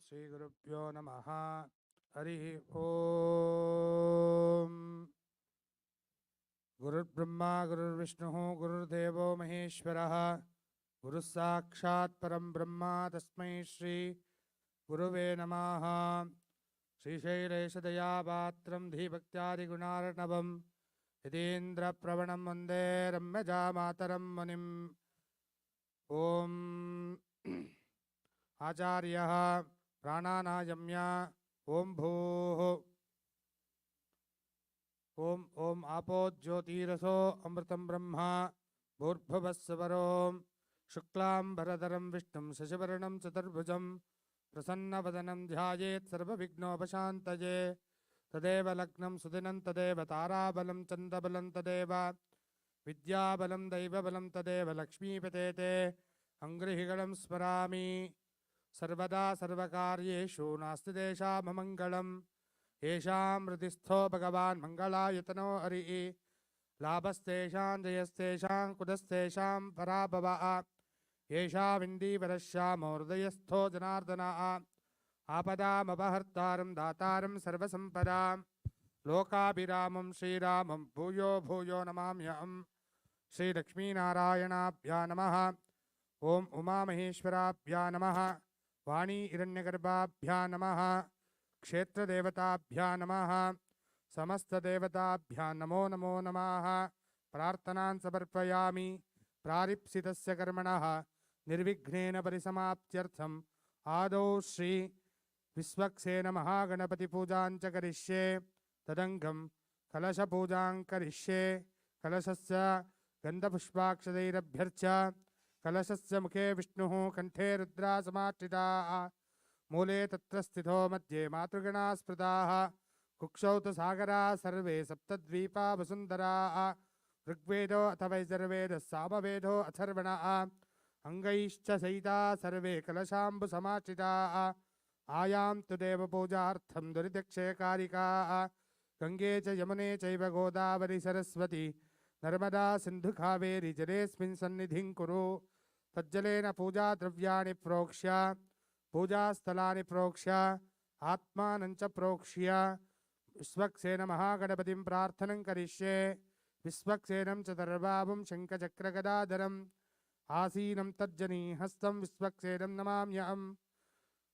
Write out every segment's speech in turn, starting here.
श्रीगुरुभ्यो नमः। हरिः ओम। गुरुर्ब्रह्मा गुरुर्विष्णुः गुरुर्देवो महेश्वरः गुरुस्साक्षात् परं ब्रह्म तस्मै श्री गुरुवे नमः। श्रीशैलेशदयापात्रं धीभक्त्यादिगुणार्णवं यतीन्द्रप्रवणं वन्दे रम्यजामातरं मुनिम्। ओम आचार्यः प्राणानायम्य ओम भूः ओम ओम आपो ज्योतिरसो अमृतं ब्रह्मा भूर्भुवस्सुवरों शुक्लांबरधरं विष्णुं शशिवर्णं चतुर्भुजं प्रसन्नवदनं ध्यायेत् सर्वविघ्नोपशान्तये। तदेव लग्नं सुदिनं तदेव ताराबलं चन्द्रबलं तदेव विद्याबलं दैवबलं तदेव लक्ष्मीपतेते अङ्गृहिगणं स्मरामि। सर्वदा सर्वकार्येषु नास्ति तेषाममङ्गलम्। येषां हृदिस्थो भगवान् मङ्गलायतनो हरिः लाभस्तेषां जयस्तेषां कुतस्तेषां पराभवः। येषामिन्दीवरश्यामो हृदयस्थो जनार्दनः आपदामपहर्तारं दातारं सर्वसम्पदां लोकाभिरामं श्रीरामं भूयो भूयो नमाम्यहम्। श्रीलक्ष्मीनारायणाभ्या नमः। ओम उमामहेश्वराभ्या नमः। वाणी हिरण्यगर्भाभ्या नमः। क्षेत्रदेवताभ्या नमः। समस्तदेवताभ्या नमो नमो नमः। प्रार्थनान् समर्पयामि। प्रारिप्सितस्य कर्मणः निर्विघ्नेन परिसमाप्त्यर्थम् आदौ श्री विश्वक्सेन महागणपतिपूजां च करिष्ये। तदङ्गं कलशपूजां करिष्ये। कलशस्य गन्धपुष्पाक्षतैरभ्यर्च्य कलशस्य मुखे विष्णुः कंठे रुद्रा समाश्रिताः मूले तत्र स्थितो मध्ये मातृगणाः स्मृताः कुक्षौ तु सागराः सर्वे सप्तद्वीपा वसुन्धराः ऋग्वेदो अथ वैर्वेदः सामवेदो अथर्वणः अङ्गैश्च सहिताः सर्वे कलशाम्बुसमाश्रिताः आयां तु देवपूजार्थं दुरितक्षयकारिकाः गङ्गे च यमुने चैव गोदावरी सरस्वती नर्मदा सिन्धु कावेरी जलेऽस्मिन् सन्निधिं कुरु। तज्जलेन पूजा द्रव्याणि प्रोक्ष्य पूजास्थलानि प्रोक्ष्य आत्मानं च प्रोक्ष्य विश्वक्सेन महागणपतिं प्रार्थनं करिष्ये। विश्वक्सेनं च दर्बावं शङ्खचक्रगदाधरम् आसीनं तर्जनीहस्तं विश्वक्सेनं नमाम्यहम्।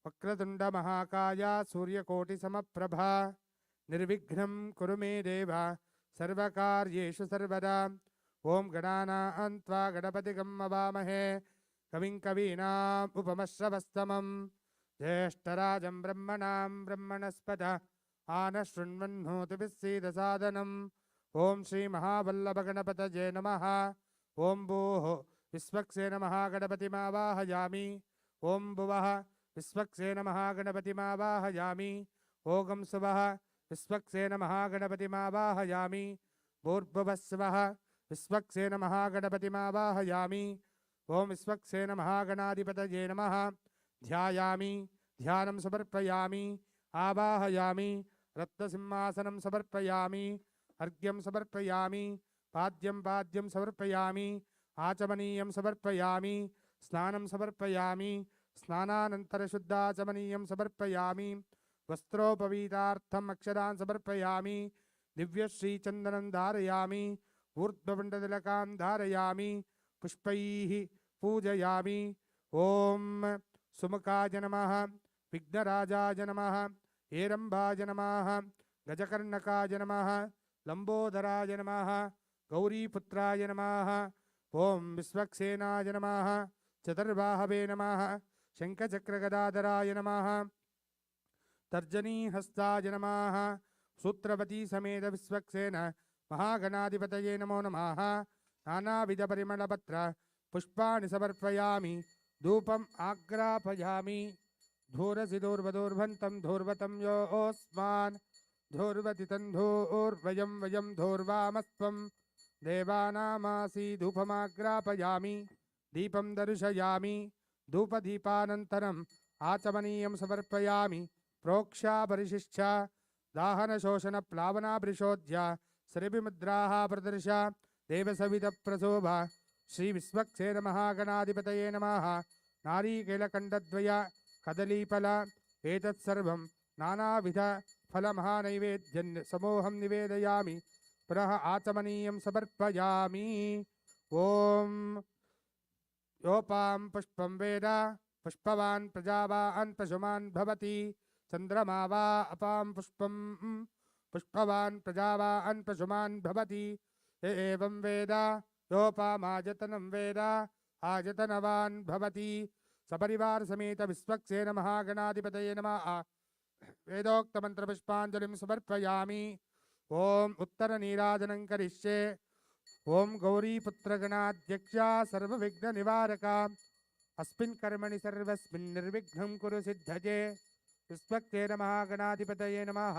वक्रतुण्डमहाकाय सूर्यकोटिसमप्रभा निर्विघ्नं कुरु मे देव सर्वकार्येषु सर्वदा। ओम गणानां त्वा गणपतिगं अवामहे कविं कवीनाम् उपमश्रवस्तमं ज्येष्ठराजं ब्रह्मणां ब्रह्मणस्पत आनशृण्वन्नोतिभिस्सीदसादनम्। ओम श्री महावल्लभगणपतये नमः। ओम भूः विश्वक्सेन महागणपतिमावाहयामि। ओम भुवः विश्वक्सेन महागणपतिमावाहयामि। ओम सुवः विश्वक्सेन महागणपतिमावाहयामि। भूर्भुवस्सुवः विश्वक्सेन महागणपतिमावाहयामि। ओम विश्वक्सेन महागणाधिपतये नमः। ध्यायामि ध्यानं समर्पयामि आवाहयामि। रत्नसिंहासनं समर्पयामि। अर्घ्यं समर्पयामि। पाद्यं पाद्यं समर्पयामि। आचमनीयं समर्पयामि। स्नानं समर्पयामि। स्नानानन्तरशुद्धाचमनीयं समर्पयामि। वस्त्रोपवीतार्थम् अक्षरान् समर्पयामि। दिव्यश्रीचन्दनं धारयामि। ऊर्ध्वपुण्डतिलकां धारयामि। पुष्पैः पूजयामि। ओम सुमुखाय नमः। विघ्नराजाय नमः। हेरम्बाय नमः। गजकर्णकाय नमः। लम्बोदराय नमः। गौरीपुत्राय नमः। ओम विश्वक्सेनाय नमः। चतुर्बाहवे नमः। शङ्खचक्रगदाधराय नमः। तर्जनीहस्ताय नमः। सूत्रवती समेत विश्वक्सेन महागणाधिपतये नमो नमः। नानाविधपरिमलपत्र पुष्पाणि समर्पयामि। धूपम् आग्रापयामि। धूरसि धूर्वधूर्वन्तं धूर्वतं योऽस्मान् धूर्वतितं धूर्वयं वयं धूर्वामस्त्वं देवानामासि धूपमाग्रापयामि। दीपं दर्शयामि। धूपदीपानन्तरम् आचमनीयं समर्पयामि। प्रोक्षा परिशिष्य दाहनशोषणप्लावनाभृशोध्य श्रीभिमुद्राः प्रदर्श देवसवितप्रशोभ। श्रीविश्वक्सेन महागणाधिपतये नमः। नारीकेलकण्डद्वय कदलीफल एतत्सर्वं नानाविध फलमहानैवेद्यं समूहं निवेदयामि पुनः आचमनीयं समर्पयामि। ओम योपां पुष्पं वेद पुष्पवान् प्रजावान् पशुमान् भवति चन्द्रमा वा अपां पुष्पं पुष्पवान् प्रजावान् पशुमान् भवति य एवं वेद योपामायतनं वेद आयतनवान् भवति। सपरिवार समेत विश्वक्सेन महागणाधिपतये नमः। वेदोक्त मंत्र पुष्पांजलिं समर्पयामि। ओम उत्तर नीराजनं करिष्ये। ओम गौरीपुत्र गणाध्यक्षा सर्वविघ्न निवारका अस्मिन् कर्मणि सर्वस्मिन् निर्विघ्नं कुरु सिद्धये। विश्वक्सेन महागणाधिपतये नमः।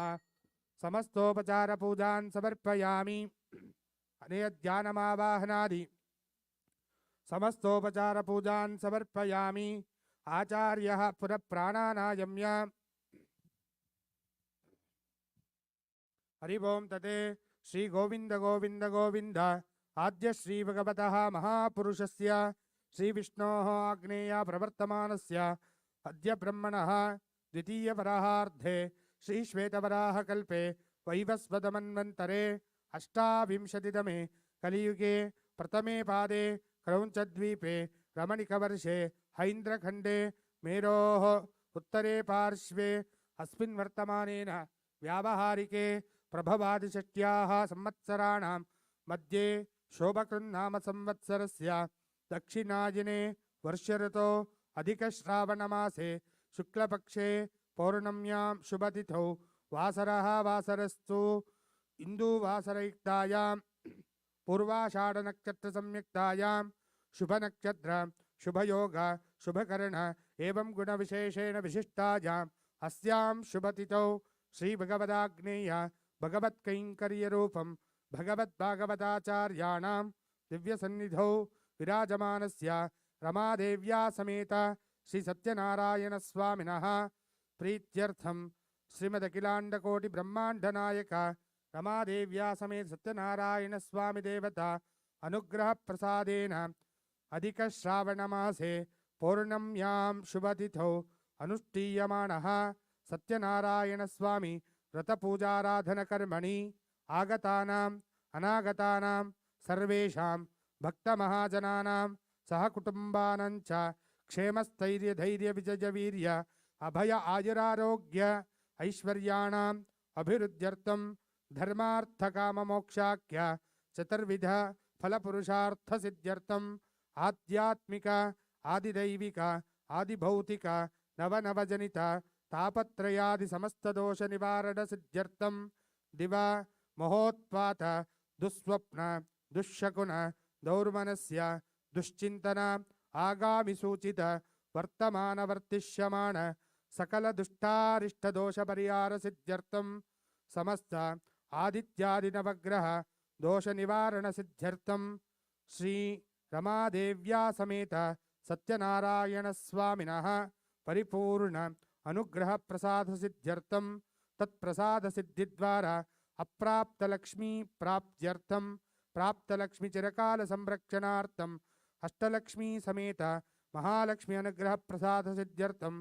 समस्तोपचार पूजान् समर्पयामि। अनेध्यानमावाहनादि समस्तोपचार पूजान् समर्पयामि। आचार्यः पुनः प्राणानायम्य। हरि ओम तते श्री गोविंद गोविंद गोविंद आद्य श्री भगवतः महापुरुषस्य श्री विष्णोः आग्नेय प्रवर्तमानस्य अद्य ब्रह्मणः द्वितीय वराहार्धे श्री श्वेतवराह कल्पे वैवस्वतमन्वन्तरे अष्टाविंशतितमे कलियुगे प्रथमे पादे क्रौञ्चद्वीपे रमणिकवर्षे हैन्द्रखण्डे मेरोः उत्तरे पार्श्वे अस्मिन् वर्तमानेन व्यावहारिके प्रभवादिषष्ट्याः संवत्सराणां मध्ये शोभकृन्नाम संवत्सरस्य दक्षिणायने वर्षऋतो अधिकश्रावणमासे शुक्लपक्षे पौर्णम्यां शुभतिथौ वासरः वासरस्तु इन्दुवासरयुक्तायां पूर्वाषाढनक्षत्रसंयुक्तायां शुभनक्षत्र शुभयोग शुभकर्ण एवं गुणविशेषेण विशिष्टायाम् अस्यां शुभतिथौ श्रीभगवदाग्नेय भगवत्कैङ्कर्यरूपं भगवद्भागवताचार्याणां दिव्यसन्निधौ विराजमानस्य रमादेव्या समेत श्री सत्यनारायणस्वामिनः प्रीत्यर्थं श्रीमदखिलाण्डकोटिब्रह्माण्डनायक रमादेव्या समेत सत्यनारायणस्वामी देवता अनुग्रह प्रसादेन अधिकश्रावणमासे पौर्णम्यां शुभतिथौ अनुष्ठीयमानः सत्यनारायणस्वामी व्रतपूजाराधनकर्मणि आगतानाम् अनागतानां सर्वेषां भक्तमहाजनानां सहकुटुम्बानां च क्षेमस्थैर्यधैर्यविजयवीर्य अभय आयुरारोग्य ऐश्वर्याणाम् अभिवृद्ध्यर्थं धर्मार्थकाममोक्षाख्य चतुर्विध फलपुरुषार्थसिद्ध्यर्थम् आध्यात्मिक आदिदैविक आदिभौतिक नवनवजनित तापत्रयादि समस्तदोष निवारण सिद्ध्यर्थं दिवा महोत्पात दुस्वप्न दुःशकुन दौर्मनस्य दुश्चिंतन आगामि सूचित वर्तमान वर्तिष्यमान सकल दुष्टारिष्ट दोष परिहार सिद्ध्यर्थं समस्त आदित्यादि नवग्रह दोष निवारण सिद्ध्यर्थं श्री रमादेव्या समेत सत्यनारायण स्वामिनः परिपूर्ण अनुग्रह प्रसाद सिद्ध्यर्थं तत्प्रसाद सिद्धि द्वारा अप्राप्त लक्ष्मी प्राप्त्यर्थं प्राप्त लक्ष्मी चिरकाल संरक्षणार्थं अष्टलक्ष्मी समेत महालक्ष्मी अनुग्रह प्रसाद सिद्ध्यर्थं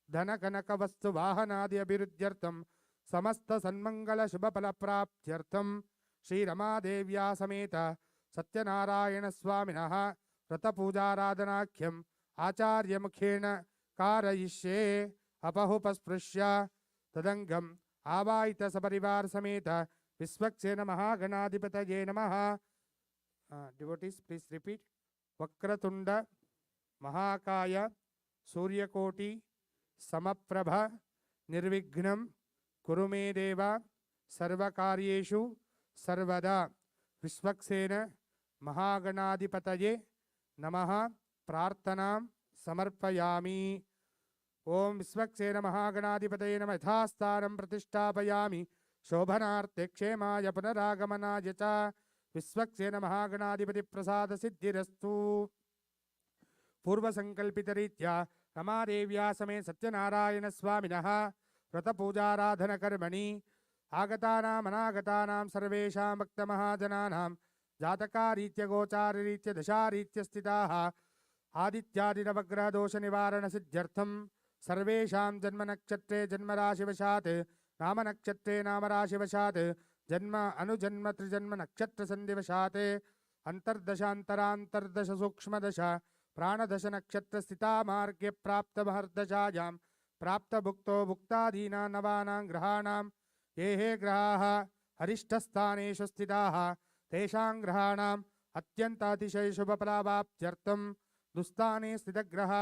धन कनक वस्तु वाहनादि अभिवृद्ध्यर्थं समस्त सन्मंगल शुभ फल प्राप्त्यर्थं श्री रमादेव्या समेत सत्यनारायण स्वामिनः व्रतपूजाराधनाख्यम् आचार्य मुखेन कारयिष्ये। अपहुपस्पृश्य तदंगम आवाहित सपरिवार समेत विश्वक्सेन महागणाधिपतये नमः। Devotees please repeat. वक्रतुंड महाकाय सूर्यकोटि समप्रभ निर्विघ्नं कुरु मे देव सर्वकार्येषु सर्वदा। विश्वक्सेन महागणाधिपतये नमः। प्रार्थनां समर्पयामि। ओम विश्वक्सेन महागणाधिपतये नमः। यथास्थानं प्रतिष्ठापयामि शोभनार्थे क्षेमाय पुनरागमनाय च विश्वक्सेन महागणाधिपति प्रसाद सिद्धिरस्तु। पूर्व संकल्पित रीत्या रमादेव्या समेत सत्यनारायण स्वामिनः व्रतपूजाराधन कर्मणि आगतानाम् अनागतानां सर्वेषां भक्तमहाजनानां जातकारीत्य गोचाररीत्य दशारीत्य स्थिताः आदित्यादि नवग्रह दोष निवारण सिद्ध्यर्थं सर्वेषां जन्मनक्षत्रे जन्मराशिवशात् नामनक्षत्रे नामराशिवशात् जन्म अनुजन्म त्रिजन्म नक्षत्रसन्धिवशात् अन्तर्दशान्तरान्तर्दश सूक्ष्मदश प्राणदश नक्षत्रस्थिता मार्गे प्राप्तमहर्दशायां प्राप्तभुक्तो भुक्तादीनां नवानां ग्रहाणां ये हे ग्रहाः हरिष्ठस्थानेषु स्थिताः तेषां ग्रहाणाम् अत्यन्तातिशयशुभफलावाप्त्यर्थं दुस्थाने स्थितग्रह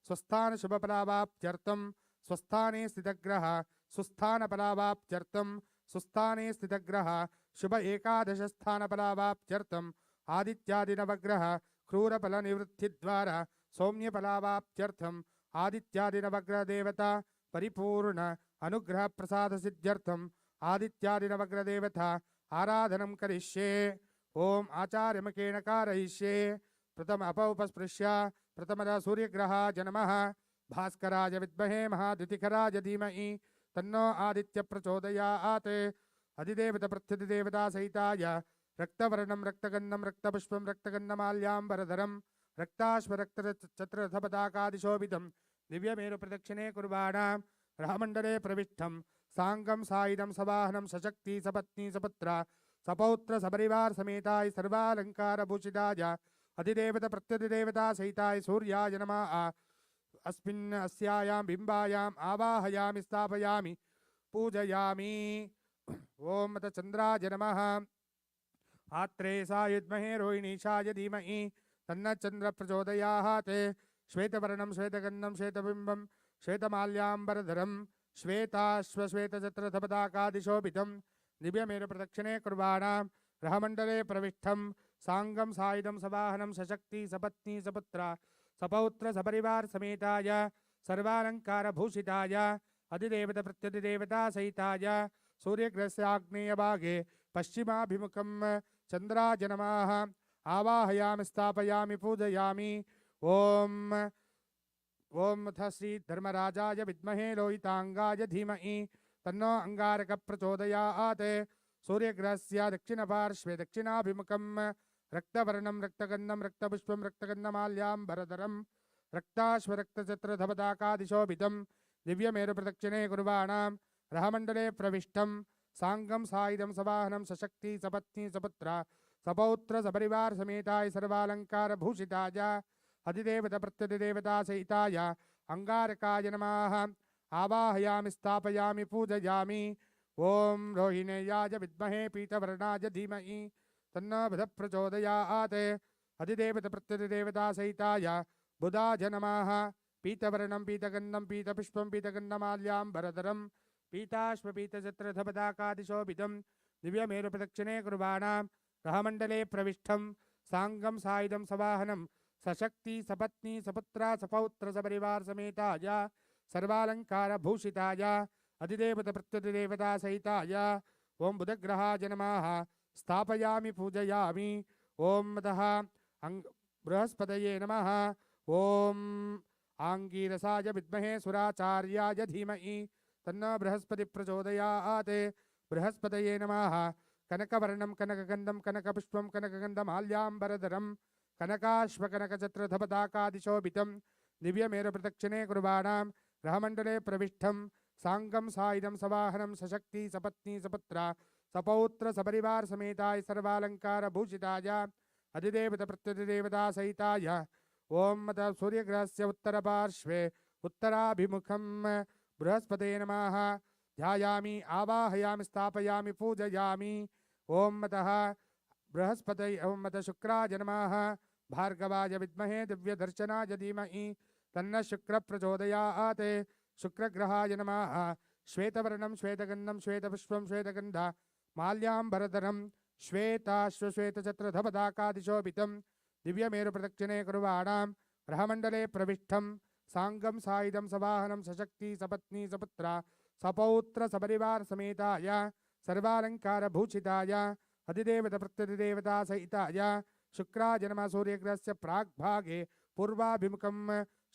स्वस्थानशुभफलावाप्त्यर्थं स्वस्थाने स्थितग्रह सुस्थानफलावाप्त्यर्थं सुस्थाने स्थितग्रह शुभ एकादशस्थानफलावाप्त्यर्थम् आदित्यादिनवग्रह क्रूरफलनिवृत्तिद्वारा सौम्यफलावाप्त्यर्थम् आदित्यादिनवग्रहदेवता परिपूर्ण अनुग्रहप्रसादसिद्ध्यर्थम् आदित्यादिनवग्रहदेवता आराधनं करिष्ये। ओम आचार्यमकेन कारयिष्ये। प्रथम अपौपस्पृश्य प्रथमदा सूर्यग्रहाय नमः भास्कराय विद्महे महाद्युतिकराय धीमहि तन्नो आदित्य प्रचोदयात्। अधिदेवता प्रत्यधिदेवता सहिताय रक्तवर्णं रक्तगन्धं रक्तपुष्पं रक्तगन्धमाल्याम्बरधरं रक्ताश्वरक्तचत्ररथपताकादिशोभितं दिव्यमेरु प्रदक्षिणे कुर्वाणां ग्रहमण्डले प्रविष्टं साङ्गं सायुधं सवाहनं सशक्ति सपत्नी सपुत्रा सपौत्र सपरिवार समेताय सर्वालंकारभूषिताय अधिदेवता प्रत्यधिदेवता सहिताय सूर्याय नमः। अस्मिन् अस्यायां बिम्बायाम् आवाहयामि स्थापयामि पूजयामि। ओम अथ चन्द्राय नमः आत्रेयसाय विद्महे रोहिणीशाय धीमहि तन्नः चन्द्रः प्रचोदयात्। श्वेतवर्णं श्वेतगन्धं श्वेतबिम्बं श्वेतमाल्याम्बरधरं श्वेताश्वश्वेतचत्ररथपताकादिशोभितं दिव्यमेरु प्रदक्षिणे कुर्वाणां ग्रहमण्डले प्रविष्टं साङ्गं सायुधं सवाहनं सशक्ति सपत्नी सपुत्रा सपौत्र सपरिवार समेताय सर्वालंकारभूषिताय अधिदेवता प्रत्यधिदेवता सहिताय सूर्यग्रहस्य आग्नेयभागे पश्चिमाभिमुखं चन्द्राय नमः आवाहयामि स्थापयामि पूजयामि। ओम अथ श्री धर्मराजाय विद्महे लोहितांगाय धीमहि तन्नो अंगारक प्रचोदयात्। सूर्यग्रहस्य दक्षिणपार्श्वे दक्षिणाभिमुखं रक्तवर्णं रक्तगन्धं रक्तपुष्पं रक्तगन्धमाल्याम्बरधरं रक्ताश्वरक्तचत्ररथपताकादिशोभितं दिव्यमेरु प्रदक्षिणे कुर्वाणां ग्रहमण्डले प्रविष्टं साङ्गं सायुधं सवाहनं सशक्ति सपत्नी सपुत्रा सपौत्र सपरिवार समेताय सर्वालंकारभूषिताय अधिदेवता प्रत्यधिदेवता सहिताय अंगारकाय नमः आवाहयामि स्थापयामि पूजयामि। ओम रोहिणेयाय विद्महे पीतवर्णाय धीमहि तन्नो बुधः प्रचोदयात्। अधिदेवता प्रत्यधिदेवता सहिताय बुधाय नमः पीतवर्णं पीतगन्धं पीतपुष्पं पीतगन्धमाल्याम्बरधरं पीताश्वपीतचत्ररथपताकादिशोभितं दिव्यमेरु प्रदक्षिणे कुर्वाणां ग्रहमण्डले प्रविष्टं साङ्गं सायुधं सवाहनं सशक्ति सपत्नी सपुत्रा सपौत्र सपरिवार समेताय सर्वालंकारभूषिताय अधिदेवता प्रत्यधिदेवता सहिताय ओम बुधग्रहाय नमः स्थापयामि पूजयामि। ओम अतः बृहस्पतये नमः ओम आंगीरसाय विद्महे सुराचार्याय धीमहि तन्नो बृहस्पति प्रचोदयात्। बृहस्पतये नमः कनकवर्णं कनकगन्धं कनकपुष्पं कनकगन्धमाल्याम्बरधरं कनकाश्वकनकचत्ररथपताकादिशोभितं दिव्यमेरु प्रदक्षिणे कुर्वाणां ग्रहमण्डले प्रविष्टं साङ्गं सायुधं सवाहनं सशक्ति सपत्नी सपुत्रा सपौत्र सपरिवार समेताय सर्वालंकारभूषिताय अधिदेवता प्रत्यधिदेवता सहिताय ओम अथ सूर्यग्रहस्य उत्तरपार्श्वे उत्तराभिमुखं बृहस्पतये नमः ध्यायामि आवाहयामि स्थापयामि पूजयामि। ओम अतः बृहस्पतये ओम अथ शुक्राय नमः भार्गवाय विद्महे दिव्यदर्शनाय धीमहि तन्नः शुक्रः प्रचोदयात्। शुक्रग्रहाय नमः श्वेतवर्णं श्वेतगन्धं श्वेतपुष्पं श्वेतगन्धमाल्याम्बरधरं श्वेताश्वश्वेतचत्ररथपताकादिशोभितं दिव्यमेरु प्रदक्षिणे कुर्वाणां ग्रहमण्डले प्रविष्टं साङ्गं सायुधं सवाहनं सशक्ति सपत्नी सपुत्रा सपौत्र सपरिवार समेताय सर्वालंकारभूषिताय अधिदेवता प्रत्यधिदेवता सहिताय शुक्राय नमः सूर्यग्रहस्य प्राग्भागे पूर्वाभिमुखं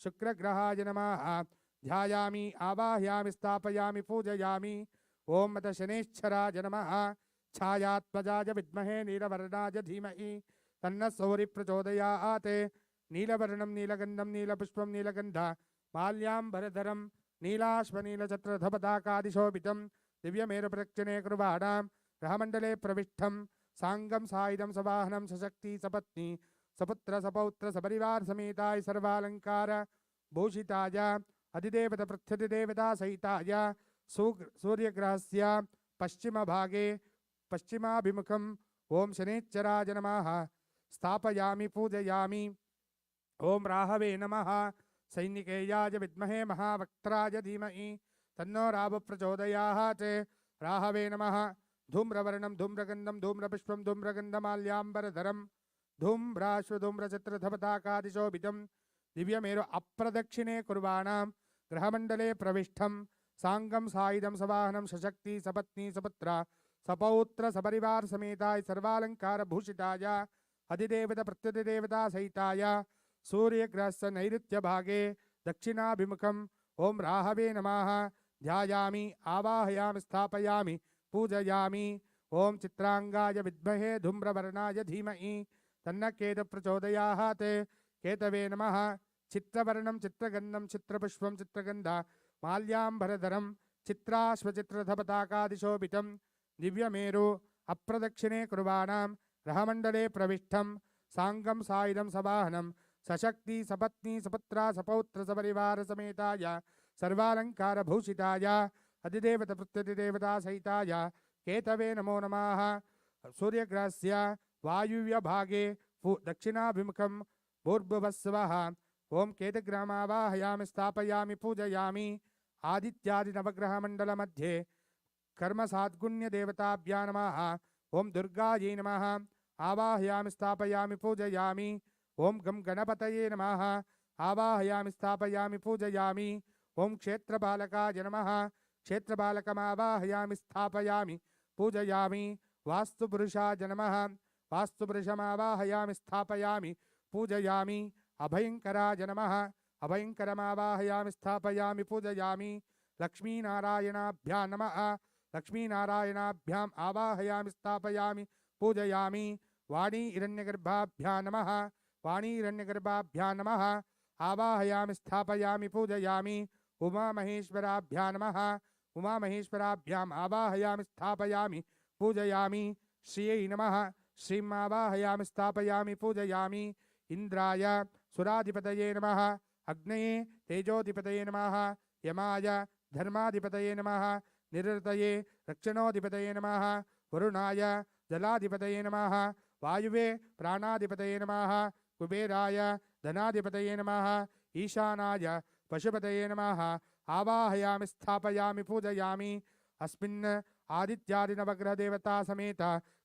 शुक्रग्रहाय नमः ध्यायामि आवाहयामि स्थापयामि पूजयामि। ओम अथ शनेश्चराय नमः छायात्मजाय विद्महे नीलवर्णाय धीमहि तन्नः सौरिः प्रचोदयात्। नीलवर्णं नीलगन्धं नीलपुष्पं नीलगन्ध माल्याम्बरधरं नीलाश्वनीलचत्रधपताकादिशोभितं दिव्यमेरुप्रदक्षिणे कुर्वाणां ग्रहमण्डले प्रविष्टं साङ्गं सायुधं सवाहनं सशक्ति सपत्नी सपुत्र सपौत्र सपरिवार समेताय सर्वालंकार भूषिताय अधिदेवता प्रत्यधिदेवता सहिताय सूर्यग्रहस्य पश्चिम भागे पश्चिमाभिमुखं ओम शनेश्चराय नमः स्थापयामि पूजयामि। ओम राहवे नमः सैनिकेयाय विद्महे महावक्त्राय धीमहि तन्नो राव प्रचोदयात्। राहवे नमः धूम्रवर्णं धूम्रगन्धं धूम्रपुष्पं धूम्रगन्धमाल्याम्बरधरं धूम्राश्वधूम्रचित्रधपताकादिशोभितं दिव्यमेरु अप्रदक्षिणे कुर्वाणां ग्रहमण्डले प्रविष्टं साङ्गं सायुधं सवाहनं सशक्ति सपत्नी सपुत्र सपौत्र सपरिवार समेताय सर्वालंकार भूषिताय अधिदेवता प्रत्यधिदेवता सहिताय सूर्यग्रहस्य नैऋत्य भागे दक्षिणाभिमुखं ओम राहवे नमः ध्यायामि आवाहयामि स्थापयामि पूजयामि। ओम चित्रांगाय विद्महे धूम्रवर्णाय धीमहि तन्न केतु प्रचोदयात्। केतवे नमः चित्रवर्णं चित्रगन्धं चित्रपुष्पं चित्रगन्ध माल्याम्बरधरं चित्राश्वचित्रधपताकादिशोभितं दिव्यमेरु अप्रदक्षिणे कुर्वाणां ग्रहमण्डले प्रविष्टं साङ्गं सायुधं सवाहनं सशक्ति सपत्नी सपुत्रा सपौत्र सपरिवार समेताय सर्वालंकार भूषिताय अधिदेवता प्रत्यधिदेवता सहिताय केतवे नमो नमः। सूर्यग्रहस्य वायुव्य भागे दक्षिणाभिमुखं भूर्भुवस्वः ओम केतग्रामावाहयामि स्थापयामि पूजयामि। आदित्यादि नवग्रह मंडल मध्ये कर्म साद्गुण्य देवताभ्या नमः। ओम दुर्गायै नमः आवाहयामि स्थापयामि पूजयामि। ओम गं गणपतये नमः आवाहयामि स्थापयामि पूजयामि। ओम क्षेत्रपालकाय नमः क्षेत्रपालकमावाहयामि स्थापयामि पूजयामि। वास्तुपुरुषाय नमः वास्तुपुरुषमावाहयामि स्थापयामि पूजयामि। अभयंकराय नमः अभयंकरमावाहयामि स्थापयामि पूजयामि। लक्ष्मीनारायणाभ्यां नमः लक्ष्मीनारायणाभ्याम् आवाहयामि स्थापयामि पूजयामि। वाणी हिरण्यगर्भाभ्यां नमः वाणी हिरण्यगर्भाभ्यां नमः आवाहयामि स्थापयामि पूजयामि। उमामहेश्वराभ्यां नमः उमामहेश्वराभ्याम् आवाहयामि स्थापयामि पूजयामि। श्रियै नमः श्रीमावाहयामि स्थापयामि पूजयामि। इंद्राय सुराधिपतये नमः अग्नये तेजोधिपतये नमः यमाय धर्माधिपतये नमः निरृतये रक्षणोधिपतये नमः वरुणाय जलाधिपतये नमः वायुवे प्राणाधिपतये नमः कुबेराय धनाधिपतये नमः ईशानाय पशुपतये नमः आवाहयामि स्थापयामि पूजयामि। अस्मिन् आदित्यादि नवग्रह देवता समेत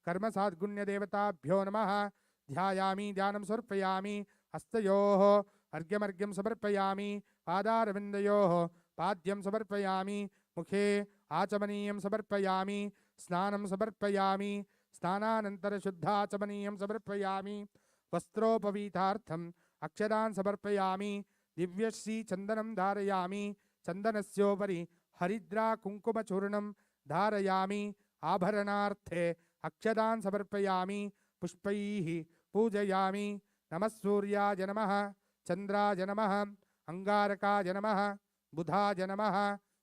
कर्म साद्गुण्य देवताभ्यो नमः। ध्यायामि ध्यानं समर्पयामि हस्तयोः अर्घ्यमर्घ्यं समर्पयामि पादारविन्दयोः पाद्यं समर्पयामि मुखे आचमनीयं समर्पयामि स्नानं समर्पयामि स्नानानन्तर शुद्धाचमनीयं समर्पयामि वस्त्रोपवीतार्थम् अक्षरान् समर्पयामि दिव्यश्री चन्दनं धारयामि चन्दनस्योपरि हरिद्रा कुङ्कुमचूर्णं धारयामि आभरणार्थे अक्षरान् समर्पयामि पुष्पैः पूजयामि। नमः सूर्याय नमः चन्द्राय नमः अंगारकाय नमः बुधाय नमः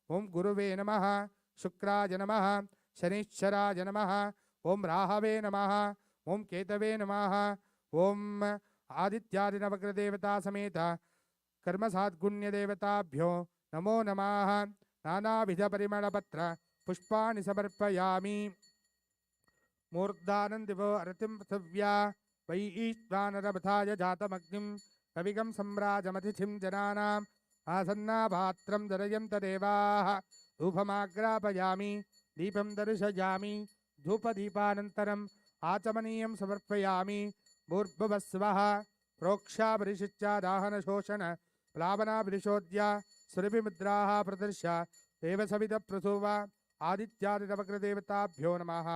ओम गुरुवे नमः शुक्राय नमः शनिश्चराय नमः ओम राहवे नमः ओम केतवे नमः ओम आदित्यादि नवग्रह देवता समेत कर्म साद्गुण्य देवताभ्यो नमो नमः। नानाविध परिमलपत्र पुष्पाणि समर्पयामि। मूर्धानन्दिवो अरतिं पृथिव्या वै ईश्वानरवथाय जातमग्निं कविगं सम्राजमतिथिं जनानाम् आसन्नापात्रं दरयन्त देवाः धूपमाग्रापयामि दीपं दर्शयामि धूपदीपानन्तरम् आचमनीयं समर्पयामि। भूर्भुवस्वः प्रोक्षापरिशिच्यादाहनशोषण प्लावनाभिषोद्य सुरभिमुद्राः प्रदर्श्य देवसविधप्रसूव आदित्यादिनवग्रदेवताभ्यो नमः।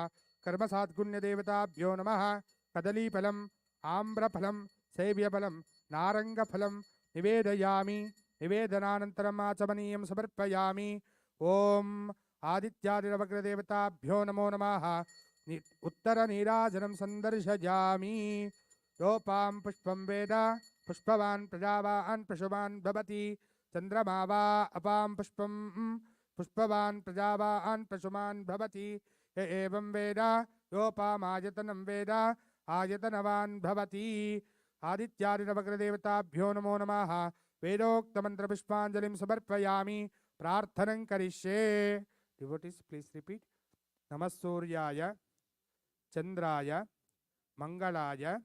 कर्मसाद्गुण्यदेवताभ्यो नमः। कदलीफलम् आम्रफलं सेव्यफलं नारङ्गफलं निवेदयामि निवेदनानन्तरम् आचमनीयं समर्पयामि। ओम आदित्यादिनवग्रदेवताभ्यो नमो नमः। उत्तरनीराजनं सन्दर्शयामि। योपां पुष्पं वेद पुष्पवान् प्रजावान् पशुवान् भवति चंद्रमा वा अपां पुष्पं पुष्पवान् प्रजावान् पशुमान् भवति य एवं वेद योपामायतनं वेद आयतनवान् भवति आदित्यादिनवग्रदेवताभ्यो नमो नमः वेदोक्तमन्त्रपुष्पाञ्जलिं समर्पयामि प्रार्थनं करिष्ये डिवोटीज प्लीज रिपीट नमः सूर्याय चंद्राय मंगलाय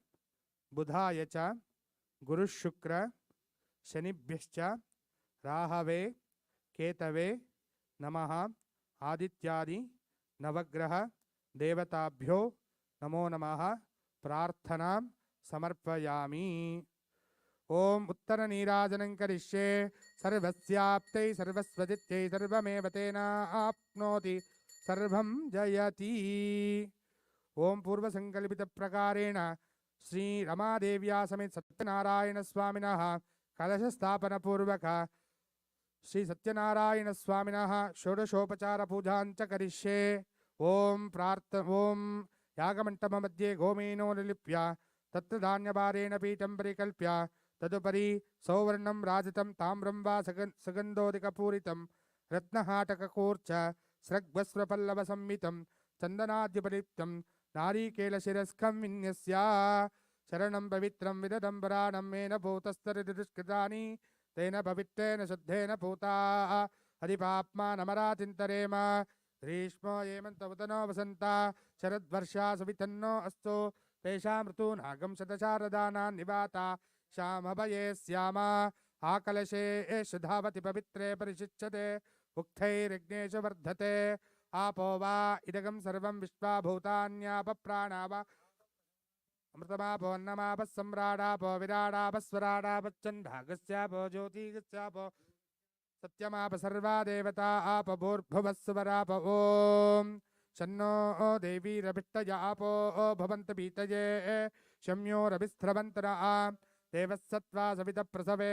बुधाय च गुरुशुक्र शनिभ्यश्च राहवे केतवे नमः आदित्यादि नवग्रह देवताभ्यो नमो नमः प्रार्थनां समर्पयामि ओम उत्तर नीराजनं करिष्ये सर्वस्याप्तै सर्वस्वजित्यै सर्वमेव तेनाप्नोति सर्वं जयति ओम पूर्व संकल्पित प्रकारेण श्री रमादेव्या समेत सत्यनारायण स्वामिनः कलश स्थापन पूर्वक श्री सत्यनारायण स्वामिनः षोडशोपचार पूजां च करिष्ये ओम यागमण्डप मध्ये गोमेनो निलिप्य तत्र धान्यभारेण पीठं परिकल्प्य तदुपरि सौवर्णं राजतं ताम्रं वा सुगन्धोदिकपूरितं रत्नहाटककूर्च स्रग्वस्त्रपल्लवसंमितं चन्दनाद्युपलिप्तं नारीकेलशिरस्कं विन्यस्य शरणं पवित्रं विदधं पुराणं मेन भूतस्तरिदुष्कृतानि तेन पवित्रेण शुद्धेन भूताः अधिपाप्मानमरातिन्तरेम ग्रीष्मो हेमन्तवदनो वसन्ता शरद्वर्षा सवितन्नो अस्तु तेषां ऋतूनागं शतशारदानां निवाता श्यामभये स्याम आकलशे एष धावति पवित्रे परिशिच्यते उक्थैर्यज्ञेषु वर्धते आपो वा इदगं सर्वं विश्वा भूतान्यापप्राणा वा अमृतमापो अन्नमापः सम्राडापो विराडापस्वराडापच्चण्डागस्यापो ज्योतिगस्यापो सत्यमाप सर्वा देवता आप भूर्भुवस्वराप ओम शन्नो देवीरभिष्टय आपो भवन्त पीतये शम्योरभिस्रवन्तरा देवस्सत्त्वा सवितप्रसवे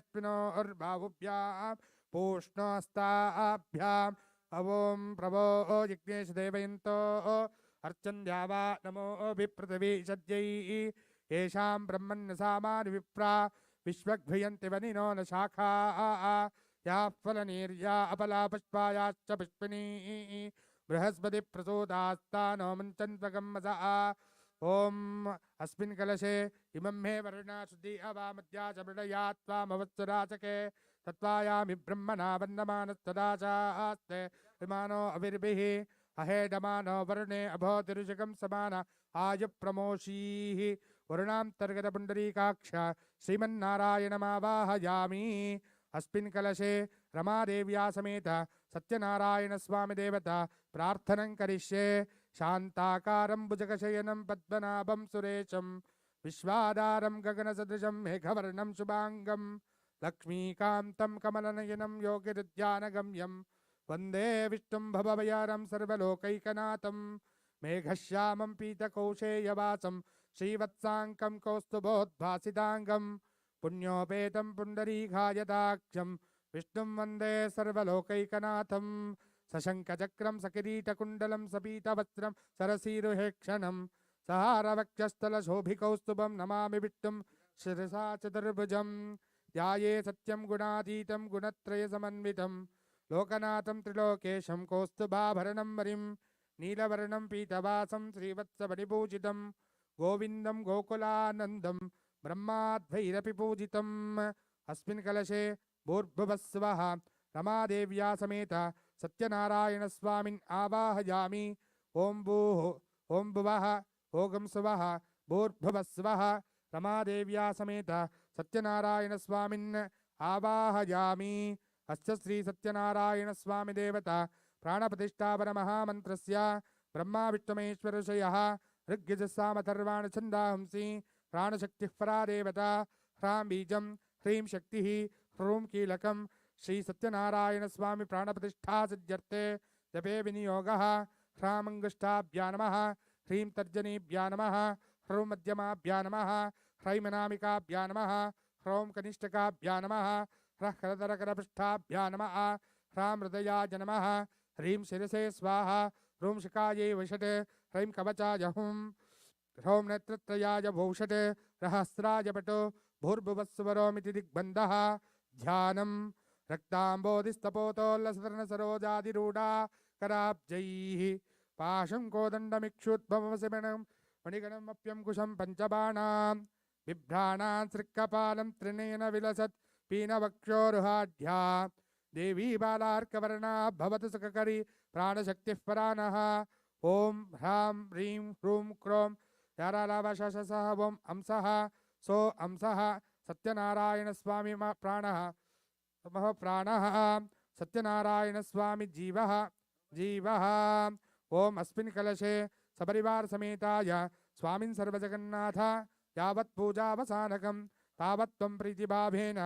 स्पिनोर्बाहुभ्यां पूष्णोस्ताभ्याम् अवोम प्रभो यज्ञेश देवयन्तो अर्चन्द्या वा नमो विपृथिवी सद्यै येषां ब्रह्मण्यसामानि विप्रा विश्वग्भयन्ति वनिनो न शाखा या फलनीर्या अपला पुष्पायाश्च पुष्पिनी बृहस्पति प्रसूतास्तानो मुञ्चन्त्वगम्मसा ओम अस्मिन् कलशे इमं मे वर्णा शुद्धि अवामद्या च मृडया त्वामवत्सुराचके तत्त्वायामि ब्रह्मणा वन्दमानस्तदा चास्ते विमानो अविर्भिः अहेडमानो वर्णे अभोतिरुषकं समान आयुप्रमोषीः वर्णान्तर्गतपुण्डरीकाक्ष श्रीमन्नारायणमावाहयामि अस्मिन् कलशे रमादेव्या समेत सत्यनारायण स्वामी देवता प्रार्थनं करिष्ये शान्ताकारं भुजगशयनं पद्मनाभं सुरेशं विश्वाधारं गगनसदृशं मेघवर्णं शुभाङ्गं लक्ष्मीकान्तं कमलनयनं योगिरुद्यानगम्यं वन्दे विष्णुं भवभयारं सर्वलोकैकनाथं मेघश्यामं पीतकौशेयवासं श्रीवत्साङ्कं कौस्तुभोद्भासिताङ्गं पुण्योपेतं पुण्डरीकायताक्षं विष्णुं वन्दे सर्वलोकैकनाथं सशङ्खचक्रं सकिरीटकुण्डलं सपीतवस्त्रं सरसीरुहेक्षणं सहारवक्षस्थलशोभिकौस्तुभं नमामि विष्णुं शिरसा चतुर्भुजं ध्याये सत्यं गुणातीतं गुणत्रयसमन्वितं लोकनाथं त्रिलोकेशं कौस्तुभाभरणं वरिं नीलवर्णं पीतवासं श्रीवत्सवनिपूजितं गोविन्दं गोकुलानन्दं ब्रह्माद्वैरपि पूजितम् अस्मिन् कलशे भूर्भुवस्वः रमादेव्या समेत सत्यनारायण स्वामिन् आवाहयामि ओं भूः ओं भुवः ओगं सुवः भूर्भुवस्वः रमादेव्या समेत सत्यनारायण स्वामिन् आवाहयामि अस्य श्री सत्यनारायण स्वामी देवता प्राणप्रतिष्ठापन महामन्त्रस्य ब्रह्मा विष्णुमहेश्वर ऋषयः ऋग्यजुस्सामथर्वाण छन्दांसि प्राणशक्तिः परा देवता ह्रां बीजं ह्रीं शक्तिः ह्रूं कीलकं श्री सत्यनारायण स्वामी प्राणप्रतिष्ठा सिद्ध्यर्थे जपे विनियोगः ह्रां अंगुष्ठाभ्या नमः ह्रीं तर्जनीभ्या नमः ह्रूं मध्यमाभ्या नमः ह्रैमनामिकाभ्या नमः ह्रौं कनिष्ठकाभ्या नमः ह्रः करतरकरपृष्ठाभ्या नमः ह्रां हृदयाय नमः ह्रीं शिरसे स्वाहा ह्रूं शिखायै वषट् ह्रैं कवचाय हुं ह्रौं नेत्रत्रयाय भूषट् रहस्राय पटो भूर्भुवस्वरोमिति दिग्बन्धः ध्यानं रक्ताम्बोधिस्तपोतोल्लसतरणसरोजादिरूढा कराब्जैः पाशं कोदण्डमिक्षुद्भवसिमणं मणिगणमप्यङ्कुशं पञ्चबाणां बिभ्राणां सृक्कपालं त्रिनेन विलसत् पीनवक्षोरुहाढ्या देवी बालार्कवर्णा भवतु सुखकरी प्राणशक्तिः परानः ॐ ह्रां ह्रीं ह्रूं क्रों यारालावशसः ॐ अंसः सो अंसः सत्यनारायणस्वामी प्राणः मह प्राणः सत्यनारायणस्वामी जीवः जीवः ॐ अस्मिन् कलशे सपरिवार समेताय स्वामिन् सर्वजगन्नाथ यावत् पूजावसानकं तावत् त्वं प्रीतिभावेन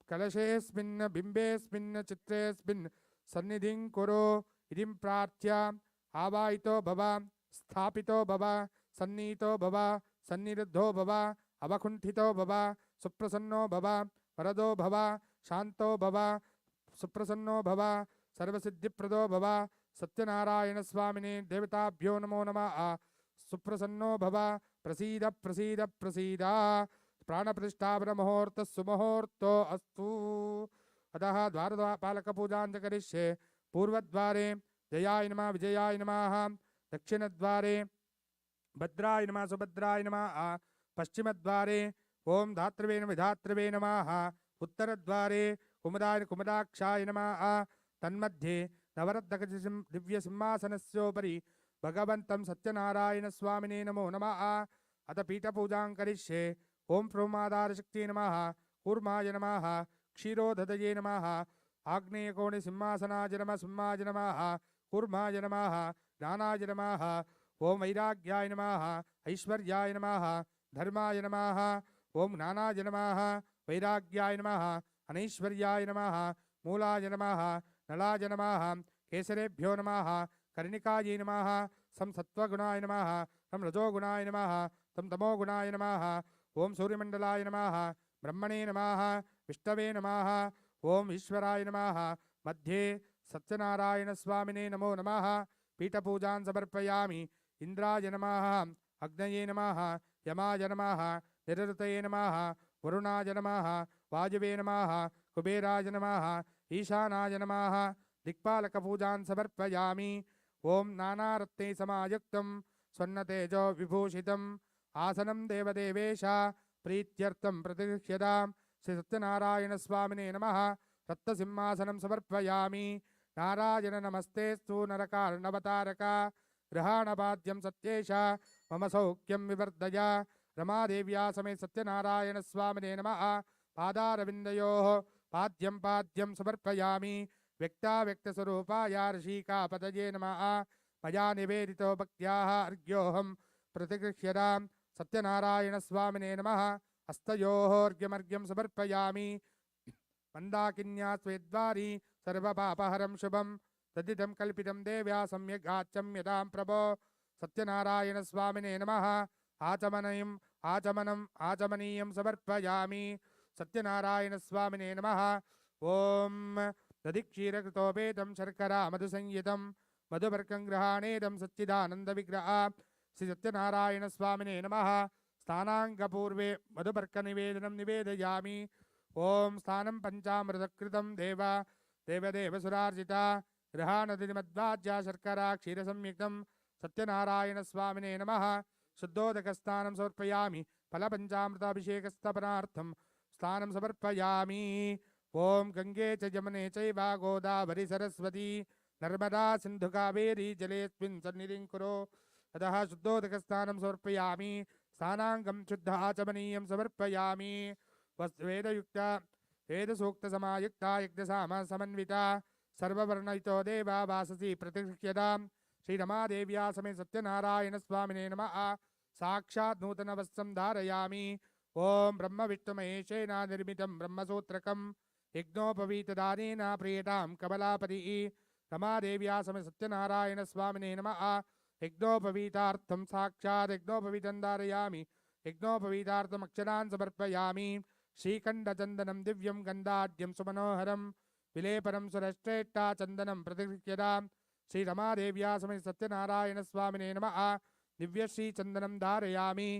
कलशेऽस्मिन् बिम्बेऽस्मिन् चित्रेऽस्मिन् सन्निधिं कुरु इति प्रार्थ्य आवाहितो भव स्थापितो भव सन्नीतो भव सन्निरुद्धो भव अवकुण्ठितो भव सुप्रसन्नो भव वरदो भव शान्तो भव सुप्रसन्नो भव सर्वसिद्धिप्रदो भव सत्यनारायणस्वामिने देवताभ्यो नमो नमः सुप्रसन्नो भव प्रसीद प्रसीद प्रसीद प्राणप्रतिष्ठापनमुहूर्तः सुमुहूर्तो अस्तु अतः द्वारपालकपूजां च करिष्ये पूर्वद्वारे जयाय नमः विजयाय नमः दक्षिणद्वारे भद्राय नमः सुभद्राय नमः पश्चिमद्वारे ओं धातृवे विधातृवे नमः उत्तरद्वारे कुमुदाय कुमुदाक्षाय नमः तन्मध्ये नवरत्नक दिव्यसिंहासनस्योपरि भगवन्तं सत्यनारायणस्वामिने नमो नमः अथ पीठपूजां करिष्ये ओं प्रोमादारशक्ति नमः कूर्माय नमः क्षीरोदधये नमः आग्नेयकोणिसिंहासनाय नमः सिंहाय नमः कूर्माय नमः ज्ञानाय नमः ओं वैराग्याय नमः ऐश्वर्याय नमः धर्माय नमः ओं ज्ञानाय नमः वैराग्याय नमः अनैश्वर्याय नमः मूलाय नमः नलाय नमः केसरेभ्यो नमः कर्णिकायै नमः सं सत्त्वगुणाय नमः सं रजोगुणाय नमः सं तमोगुणाय नमः ओं सूर्यमण्डलाय नमः ब्रह्मणे नमः विष्णवे नमः ओं ईश्वराय नमः मध्ये सत्यनारायणस्वामिने नमो नमः पीठपूजां समर्पयामि इंद्राय नमः अग्नये नमः यमाय नमः निरृतये नमः वरुणाय नमः वायुवे नमः कुबेराय नमः ईशानाय नमः दिक्पालकपूजां समर्पयामि ओं नानारत्ने समायुक्तं स्वर्णतेजो विभूषितम् आसनं देवदेवेश प्रीत्यर्थं प्रतिगृह्यतां श्री सत्यनारायणस्वामिने नमः रत्नसिंहासनं समर्पयामि नारायण नमस्तेस्तु नरकार्णवतारक ग्रहाणपाद्यं सत्येश मम सौख्यं विवर्धय रमादेव्या समेत सत्यनारायणस्वामिने नमः पादारविन्दयोः पाद्यं पाद्यं समर्पयामि व्यक्ताव्यक्तस्वरूपाय ऋषिकापतये नमः मया निवेदितो भक्त्याः अर्घ्योऽहं प्रतिगृह्यतां सत्यनारायणस्वामिने नमः हस्तयोः अर्घ्यमर्घ्यं समर्पयामि मन्दाकिन्या स्वेद्वारी सर्वपापहरं शुभं तदिदं कल्पितं देव्या सम्यग् आचम्यतां प्रभो सत्यनारायणस्वामिने नमः आचमनीयं समर्पयामि सत्यनारायणस्वामिने नमः ॐ दधिक्षीरकृतोपेतं शर्करा मधुसंयुतं मधुपर्कं गृहाणेदं सच्चिदानन्दविग्रह श्री सत्यनारायणस्वामिने नमः स्थानाङ्गपूर्वे मधुपर्कनिवेदनं निवेदयामि ओं स्थानं पञ्चामृतकृतं देवदेवसुरार्जिता गृहाणदिमद्वाज्या शर्करा क्षीरसंयुक्तं सत्यनारायणस्वामिने नमः शुद्धोदकस्नानं समर्पयामि फलपञ्चामृताभिषेकस्तपनार्थं स्थानं समर्पयामि ओं गंगे च यमुने चैव गोदावरी सरस्वती नर्मदा सिन्धु कावेरी जलेऽस्मिन् सन्निधिं कुरु अतः शुद्धोदकस्नानं समर्पयामि स्नानाङ्गं शुद्ध आचमनीयं समर्पयामि वेदयुक्ता वेदसूक्तसमायुक्ता यज्ञसामसमन्विता सर्ववर्णयुतो देवा वाससी प्रतिगृह्यतां श्रीरमादेव्या समेत सत्यनारायणस्वामिने नमः साक्षात् नूतनवस्त्रं धारयामि ओं ब्रह्मविष्णुमहेशेन निर्मितं ब्रह्मसूत्रकं यज्ञोपवीतदानेन प्रियतां कमलापतिः रमादेव्या समेत सत्यनारायणस्वामिने नमः यज्ञोपवीतार्थं साक्षात् यज्ञोपवीतं धारयामि यज्ञोपवीतार्थमक्षरान् समर्पयामि श्रीकण्ठचन्दनं दिव्यं गन्धाढ्यं सुमनोहरं विलेपनं सुरश्रेष्ठा चन्दनं प्रतिगृह्यतां श्रीरमादेव्या समेत सत्यनारायणस्वामिने नमः दिव्यश्रीचन्दनं धारयामि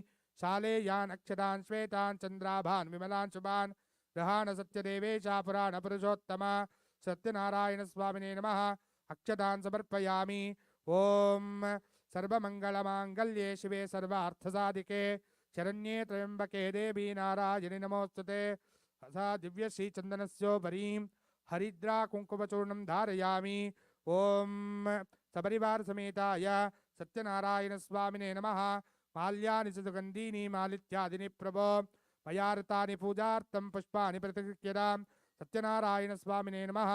शालेयान् अक्षतान् श्वेतान् चन्द्राभान् विमलान् शुभान् ग्रहाण सत्यदेवेश पुराण पुरुषोत्तम सत्यनारायण स्वामिने नमः अक्षतान् समर्पयामि। ओम सर्वमंगलमांगल्ये शिवे सर्वार्थसाधिके शरण्ये त्र्यंबके देवी नारायणि नमोस्तुते। सा दिव्य श्री चंदनस्योपरीं हरिद्रा कुंकुमचूर्णं धारयामि। ओम सपरिवार समेताय सत्यनारायण स्वामिने नमः माल्यानि सुगंधीनि मालित्यादिनि प्रभो मया ऋतानि पूजार्थं पुष्पाणि प्रतिगृह्यतां सत्यनारायण स्वामिने नमः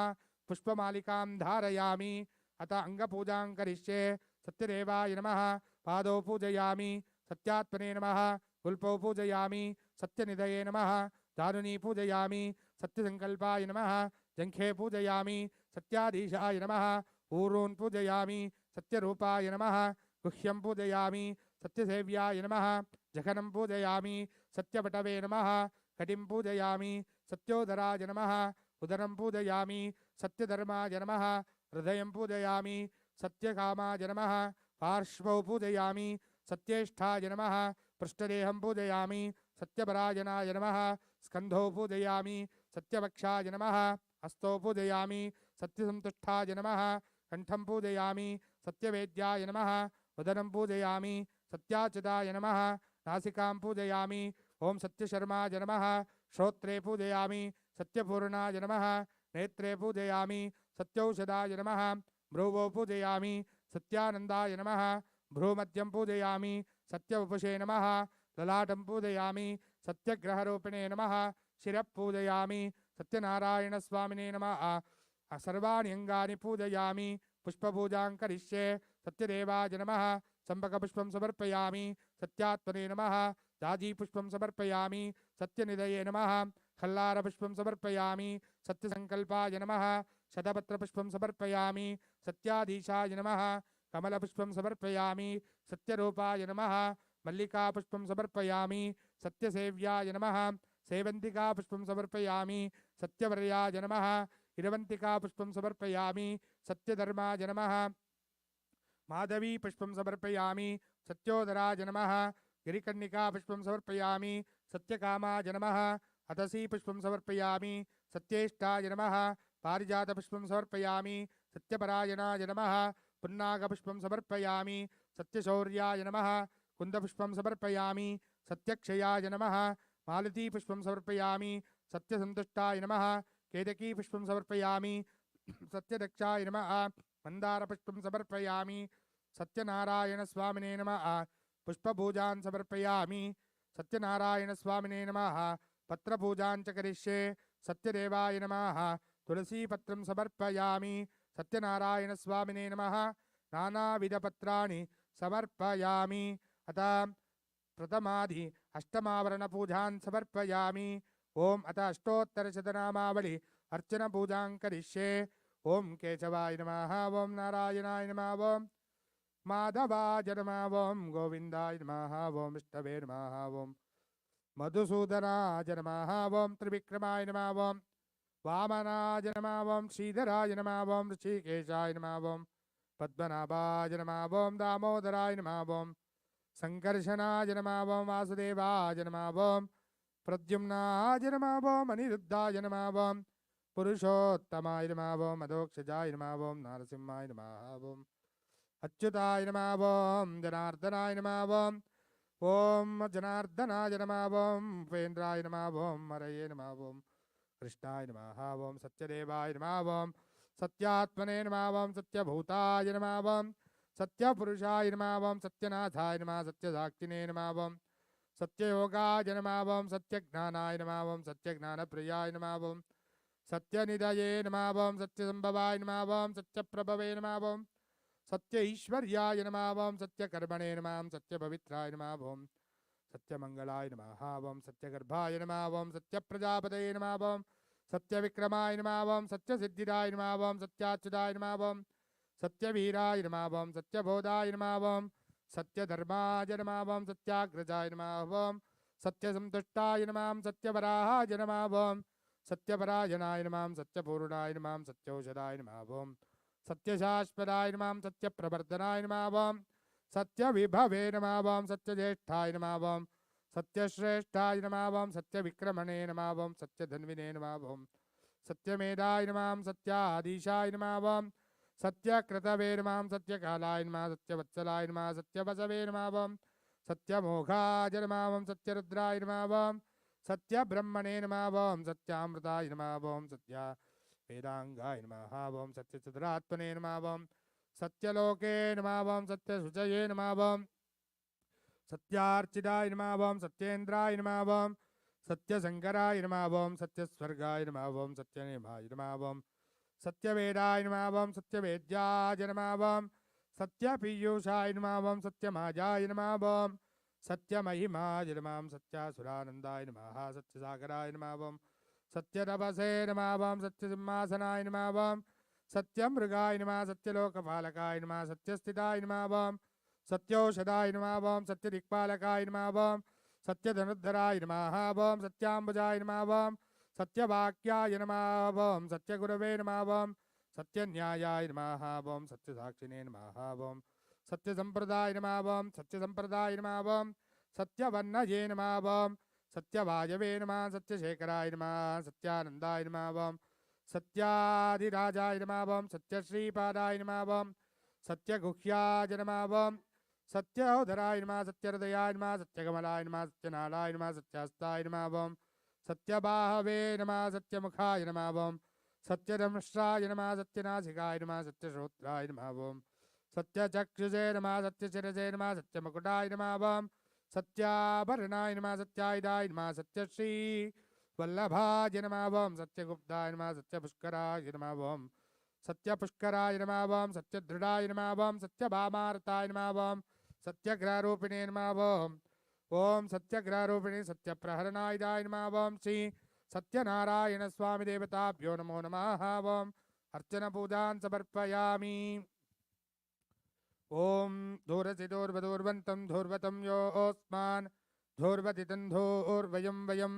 पुष्पमालिकां धारयामि। अतः अंगपूजां करिष्ये। सत्यदेवाय नमः पादौ पूजयामि। सत्यात्मने नमः कुल्पौ पूजयामि। सत्यनिधये नमः दारुणी पूजयामि। सत्यसंकल्पाय नमः जंघे पूजयामि। सत्याधीशाय नमः ऊरून् पूजयामि। सत्यरूपाय नमः गुह्यं पूजयामि। सत्यसेव्याय नमः जघनं पूजयामि। सत्यपटवे नमः कटिं पूजयामि। सत्योदराय नमः उदरं पूजयामि। सत्यधर्माय नमः हृदयं पूजयामि। सत्यकामाय नमः पार्श्वौ पूजयामि। सत्येष्ठाय नमः पृष्ठदेहं पूजयामि। सत्यपरायणाय नमः स्कन्धौ पूजयामि। सत्यवक्षाय नमः हस्तौ पूजयामि। सत्यसंतुष्टाय नमः कंठं पूजयामि। सत्यवेद्याय नमः वदनं पूजयामि। सत्याच्युताय नमः नासिकां पूजयामि। ओम सत्यशर्माय नमः श्रोत्रे पूजयामि। सत्यपूर्णाय नमः नेत्रे पूजयामि। सत्यौषधाय नमः भ्रुवौ पूजयामि। सत्यानन्दाय नमः भ्रूमध्यं पूजयामि। सत्यवपुषे नमः ललाटं पूजयामि। सत्यग्रहरूपिणे नमः शिरः पूजयामि। सत्यनारायण स्वामिने नमः सर्वाणि अंगानि पूजयामि। पुष्पपूजां करिष्ये। सत्यदेवाय नमः चम्पकपुष्पं समर्पयामि। सत्यात्मने नमः जाजीपुष्पं समर्पयामि। सत्यनिधये नमः खल्लारपुष्पं समर्पयामि। सत्यसंकल्पाय नमः शतपत्रपुष्पं समर्पयामि। सत्याधीशाय नमः कमलपुष्पं समर्पयामि। सत्यरूपाय नमः मल्लिकापुष्पं समर्पयामि। सत्यसेव्याय नमः सेवन्तिकापुष्पं समर्पयामि। सत्यवर्याय नमः हिरवन्तिकापुष्पं समर्पयामि। सत्यधर्माय नमः माधवीपुष्पं समर्पयामि। सत्योदराय नमः गिरिकर्णिकापुष्पं समर्पयामि। सत्यकामाय नमः अतसीपुष्पं समर्पयामि। सत्येष्टाय नमः पारिजातपुष्पं समर्पयामि। सत्यपरायणाय नमः पुन्नागपुष्पं समर्पयामि। सत्यशौर्याय नमः कुन्दपुष्पं समर्पयामि। सत्यक्षयाय नमः मालतीपुष्पं समर्पयामि। सत्यसन्तुष्टाय नमः केतकीपुष्पं समर्पयामि। सत्यदक्षाय नमः मन्दारपुष्पं समर्पयामि। सत्यनारायण स्वामिने नमः पुष्पपूजां समर्पयामि। सत्यनारायण स्वामिने नमः पत्रपूजां च करिष्ये। सत्यदेवाय नमः तुलसीपत्रं समर्पयामि। सत्यनारायण स्वामिने नमः नानाविधपत्राणि समर्पयामि। अतः प्रथमादि अष्टमावरणपूजां समर्पयामि। ओम अतः अष्टोत्तरशतनामावळि अर्चनपूजां करिष्ये। ओम केशवाय नमः ओम नारायणाय नमः ओम माधवाय नमः ओम गोविन्दाय नमः ओम विष्णवे नमः ओम मधुसूदनाय नमः ओम त्रिविक्रमाय नमः ओम वामनाय नमः ओम श्रीधराय नमः ओम ऋषिकेशाय नमः ओम पद्मनाभाय नमः ओम दामोदराय नमः ओम संकर्षणाय नमः ओम वासुदेवाय नमः ओम प्रद्युम्नाय नमः ओम अनिरुद्धाय नमः ओम पुरुषोत्तमाय नमः ओम अधोक्षजाय नमः ओम नरसिंहाय नमः ओम अच्युताय नमः ओम जनार्दनाय नमः ओम जनार्दनाय नमः ओम उपेन्द्राय नमः ओम हरये नमः ओम कृष्णाय नमः ओम सत्यदेवाय नमः ओम सत्यात्मने नमः ओम सत्यभूताय नमः ओम सत्यपुरुषाय नमः ओम सत्यनाथाय नमः सत्यसाक्षिणे नमः ओम सत्ययोगाय नमः ओम सत्यज्ञानाय नमः ओम सत्यज्ञानप्रियाय नमः ओम सत्यनिधये नमः ओम सत्यसंभवाय नमः ओम सत्यप्रभवे नमः ओम सत्य ईश्वर्याय नमः ओम सत्यकर्मणे नमः ओम सत्यपवित्राय नमः ओम सत्यमंगलाय नमः ओम सत्यगर्भाय नमः ओम सत्यप्रजापतये नमः ओम सत्यविक्रमाय नमः ओम सत्यसिद्धिदाय नमः ओम सत्याच्युताय नमः ओम सत्यवीराय नमः ओम सत्यबोधाय नमः ओम सत्यधर्माय नमः ओम सत्याग्रजाय नमः ओम सत्यसंतुष्टाय नमः ओम सत्यवराहाय नमः ओम सत्यपरायणाय नमः ओम सत्यपूर्णाय नमः ओम सत्यौषधाय नमः ओम सत्यशाश्वताय नमः ओम सत्यप्रवर्धनाय नमः ओम सत्यविभवे नमः ओम सत्यज्येष्ठाय नमः ओम सत्यश्रेष्ठाय नमः ओम सत्यविक्रमणे नमः ओम सत्यधन्विने नमः ओम सत्यमेधाय नमः सत्याधीशाय नमः ओम सत्यकृतवे नमः सत्यकालाय नमः सत्यवत्सलाय नमः सत्यवसवे नमः ओम सत्यमोघाय नमः ओम सत्यरुद्राय नमः ओम सत्यब्रह्मणे नमः ओम सत्यामृताय नमः ओम सत्या वेदांगाय नमः ओम सत्यचतुरात्मने नमः ओम सत्यलोके नमः ओम सत्यशुचये नमः ओम सत्यार्चिताय नमः ओम सत्येन्द्राय नमः ओम सत्यशंकराय नमः ओम सत्यस्वर्गाय नमः ओम सत्यनेमाय नमः ओम सत्यवेदाय नमः ओम सत्यवेद्याय नमः ओम सत्यपीयूषाय नमः ओम सत्यमाजाय नमः ओम सत्यमहिमाय नमः ओम सत्यासुरानंदाय नमः सत्यसागराय नमः ओम सत्यतपसे नमः ओम सत्यसिंहासनाय नमः ओम सत्यमृगाय नमः सत्यलोकपालकाय नमः सत्यस्थिताय नमः ओम सत्यौषधाय नमः ओम सत्यदिक्पालकाय नमः ओम सत्यधनुर्धराय नमः ओम सत्याम्बुजाय नमः ओम सत्यवाक्याय नमः ओम सत्यगुरवे नमः ओम सत्यन्यायाय नमः ओम सत्यसाक्षिणे नमः ओम सत्यसंप्रदाय नमः ओम सत्यसंप्रदाय नमः ओम सत्यवर्णये नमः ओम सत्यवायवे नमः सत्यशेखराय नमः सत्यानंदाय नमः ओम सत्याधिराजाय नमः ओम सत्यश्रीपादाय नमः ओम सत्यगुह्याय नमः ओम सत्योदराय नमः सत्यहृदयाय नमः सत्यकमलाय नमः सत्यनालाय नमः सत्यहस्ताय नमः ओम सत्यबाहवे नमः सत्यमुखाय नमः ओम सत्यदंष्ट्राय नमः सत्यनासिकाय नमः सत्यश्रोत्राय नमः ओम सत्यचक्षुषे नमः सत्यशिरसे नमः सत्यमुकुटाय नमः ओम सत्याभरणाय नमः सत्यायुधाय नमः सत्यश्री वल्लभाय नमः ओम सत्यगुप्ताय नमः सत्यपुष्कराय नमः ओम सत्यपुष्कराय नमः ओम सत्यदृढाय नमः ओम सत्यभामार्ताय नमः ओम सत्यग्रहरूपिणे नमः ओम ओम सत्यग्रहरूपिणे सत्यप्रहरणाय नमः ओम श्री सत्यनारायण स्वामी देवताभ्यो नमो नमः ओम अर्चन पूजान् समर्पयामि ओम धूरसि धूर्वधूर्वन्तं धूर्वतं योऽस्मान् धूर्वतितं धूर्वयं वयं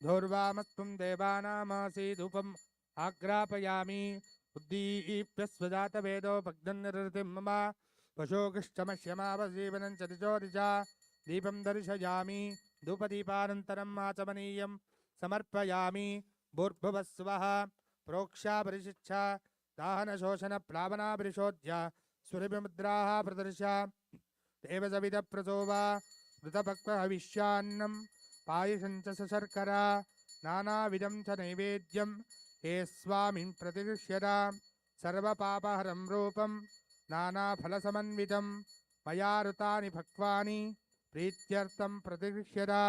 धूर्वामस्त्वं देवानामासीदुपम् आग्रापयामि उद्दीप्यस्वजातवेदो भग्नन्निरृतिं मम पशोकृष्टमश्यमावजीवनं च दिशोदिशा दीपं दर्शयामि धूपदीपानन्तरम् आचमनीयं समर्पयामि भूर्भुवस्वः प्रोक्षापरिशिक्षा दाहनशोषणप्लावनापरिशोध्य सुरभिमुद्राः प्रदर्श देवसविदप्रसोवा मृतभक्तहविष्यान्नं पायसं च सशर्करा नानाविधं च नैवेद्यं हे स्वामिन् प्रतिगृह्यता सर्वपापहरं रूपं नानाफलसमन्वितं मया ऋतानि भक्त्वानि प्रीत्यर्थं प्रतिगृह्यता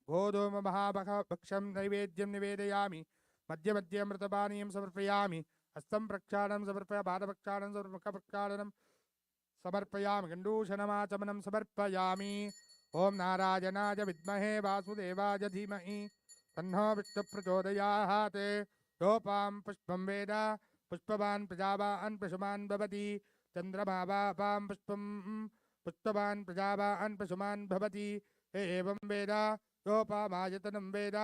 गोधूममहाभक्षं नैवेद्यं निवेदयामि मध्ये मध्ये मृतपानीयं समर्पयामि हस्तं प्रक्षालनं समर्पय पादप्रक्षालनं मुखप्रक्षालनं समर्पयामि गण्डूशनमाचमनं समर्पयामि ओम नारायणाय विद्महे वासुदेवाय धीमहि तन्नो विष्णुप्रचोदयात् योपां पुष्पं वेद पुष्पवान् प्रजावान् पशुमान् भवति चन्द्रमा वापां पुष्पं पुष्पवान् प्रजावान् पशुमान् भवति एवं वेद योपामायतनं वेद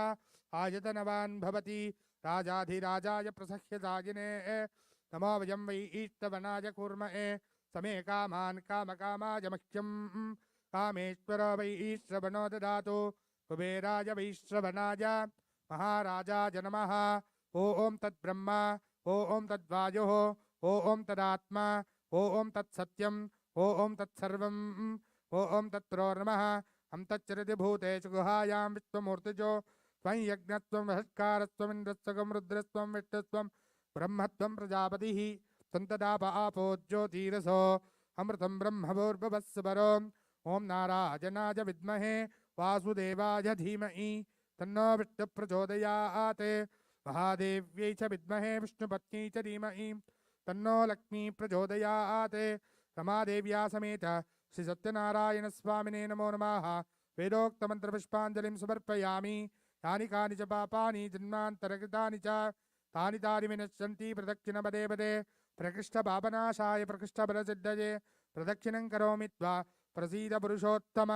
आयतनवान् भवति राजाधिराजाय प्रसह्यदायिने नमो वयं वै ईष्टवनाय कूर्महे समे कामान् कामकामाय मह्यं कामेश्वरो वै ईश्वरवनो ददातु कुबेराय वैश्रवणाय महाराजाय नमः ओम तद्ब्रह्म ओम तद्वायुः ओम तदात्मा ओम तत्सत्यम् ओम तत्सर्वम् ओम तत्प्रोर्मः हम तच्चरति भूतेषु गुहायां विश्वमूर्तिजो त्वं यज्ञत्वं वहत्कारस्त्वं इन्द्रस्त्वं रुद्रस्त्वं विष्णुस्त्वं ब्रह्मत्वं प्रजापतिः सन्तदाप आपो ज्योतिरसो अमृतं ब्रह्मभूर्भुवस्सुवरो ओम नारायणाय विद्महे वासुदेवाय धीमहि तन्नो विष्णुप्रचोदयात् महादेव्यै च विद्महे विष्णुपत्न्यै च धीमहि तन्नो लक्ष्मी प्रचोदयात् रमादेव्या समेत श्री सत्यनारायण स्वामिने नमो नमः वेदोक्तमन्त्रपुष्पाञ्जलिं समर्पयामि यानि कानि च पापानि जन्मान्तरकृतानि च तानि तानि विनश्यन्ति प्रदक्षिणपदे पदे प्रकृष्टपापनाशाय प्रकृष्टफलसिद्धये प्रदक्षिणं करोमि त्वा प्रसीद पुरुषोत्तम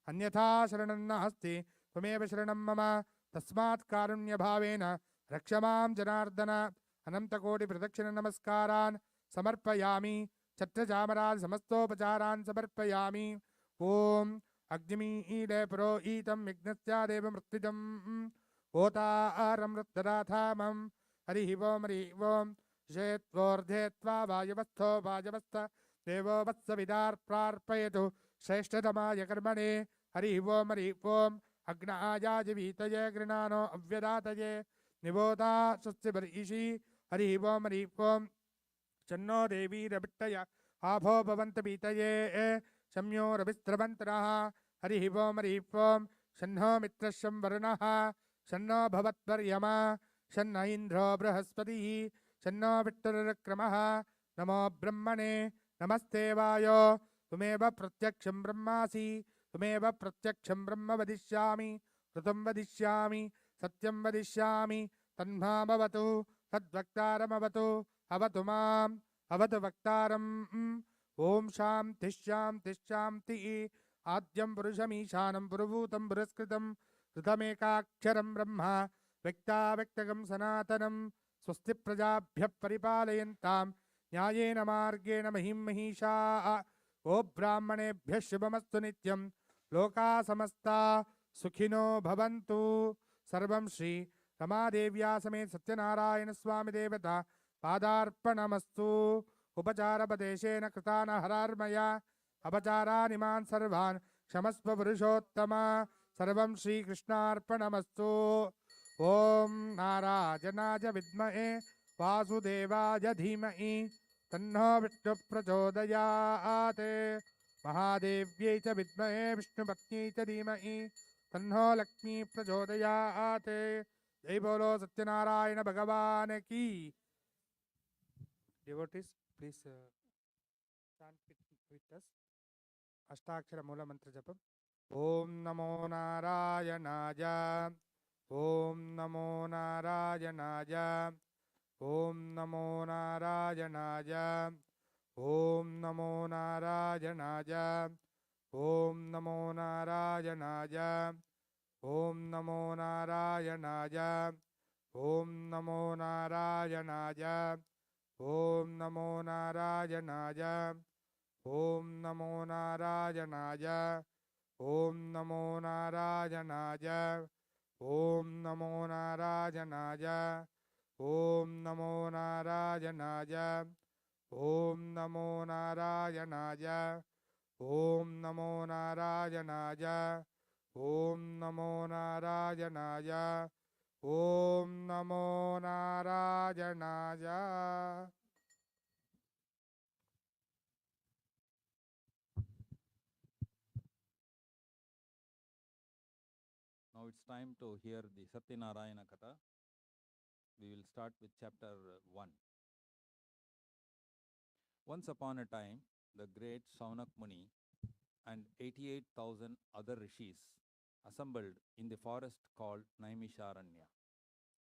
अन्यथा शरणं नास्ति त्वमेव शरणं मम तस्मात् कारुण्यभावेन रक्ष मां जनार्दन अनन्तकोटिप्रदक्षिणनमस्कारान् समर्पयामि छत्रचामरान् समस्तोपचारान् समर्पयामि ओम अग्निमीले पुरोहितं यज्ञस्यादेव मृत्युजम् होतारं मृत्युराधामं हरिः ओं हरिः ओं शेत्वोर्धेत्वा वायवस्थो वायवस्थ देवो वत्सविदार्प्रार्पयतु श्रेष्ठतमाय कर्मणे हरिः ओं हरिः ओं अग्नायाजवीतये गृणानो अव्यदातये निबोधा स्वस्तिबर्हिषि हरिः ओं हरिः ओं चन्नो देवीरभिट्टय आभो भवन्तपीतये शम्योरभिस्रवन्तनः हरिः ओं हरिः ओं शन्नो मित्रशं वरुणः शन्नो भवत्पर्यमा शन्न इन्द्रो बृहस्पतिः शन्नो विट्टुरक्रमः नमो ब्रह्मणे नमस्ते वायो त्वमेव प्रत्यक्षं ब्रह्मासि त्वमेव प्रत्यक्षं ब्रह्म वदिष्यामि ऋतं वदिष्यामि सत्यं वदिष्यामि तन्मामवतु तद्वक्तारमवतु अवतु माम् अवतु वक्तारम् ॐ शान्तिः शान्तिः शान्तिः आद्यं पुरुषमीशानं पुरुभूतं पुरस्कृतं ऋतमेकाक्षरं ब्रह्म व्यक्ताव्यक्तकं सनातनं स्वस्ति प्रजाभ्यः परिपालयन्तां न्यायेन मार्गेण महिं महिषाः ओ ब्राह्मणेभ्यः शुभमस्तु नित्यं लोकाः समस्ताः सुखिनो भवन्तु सर्वं श्री रमादेव्या समेत सत्यनारायण स्वामी देवता पादार्पणमस्तु उपचारपदेशेन कृतान हरार्मया अपचारानिमान् सर्वान् क्षमस्व पुरुषोत्तम सर्वं श्रीकृष्णार्पणमस्तु ॐ नारायणाय विद्महे वासुदेवाय धीमहि तन्नो विष्णुः प्रचोदयात् महादेव्यै च विद्महे विष्णुपत्न्यै च धीमहि तन्नो लक्ष्मी प्रचोदयात् जय बोलो सत्यनारायण भगवान की devotees please chant with us अष्टाक्षर मूल मंत्र जपम ओम नमो नारायणाय ओम नमो नारायणाय ओम नमो नारायणाय ओम नमो नारायणाय ओम नमो नारायणाय ओम नमो नारायणाय ओम नमो नारायणाय ओम नमो नारायणाय ओम नमो नारायणाय ओम नमो नारायणाय ओम नमो नारायणाय ओम नमो नारायणाय ओम नमो नारायणाय ओम नमो नारायणाय ओम नमो नारायणाय ओम नमो नारायणाय Now it's time to hear the Satyanarayana Katha. We will start with chapter 1. Once upon a time, the great Shaunak Muni and 88,000 other rishis assembled in the forest called Naimisharanya.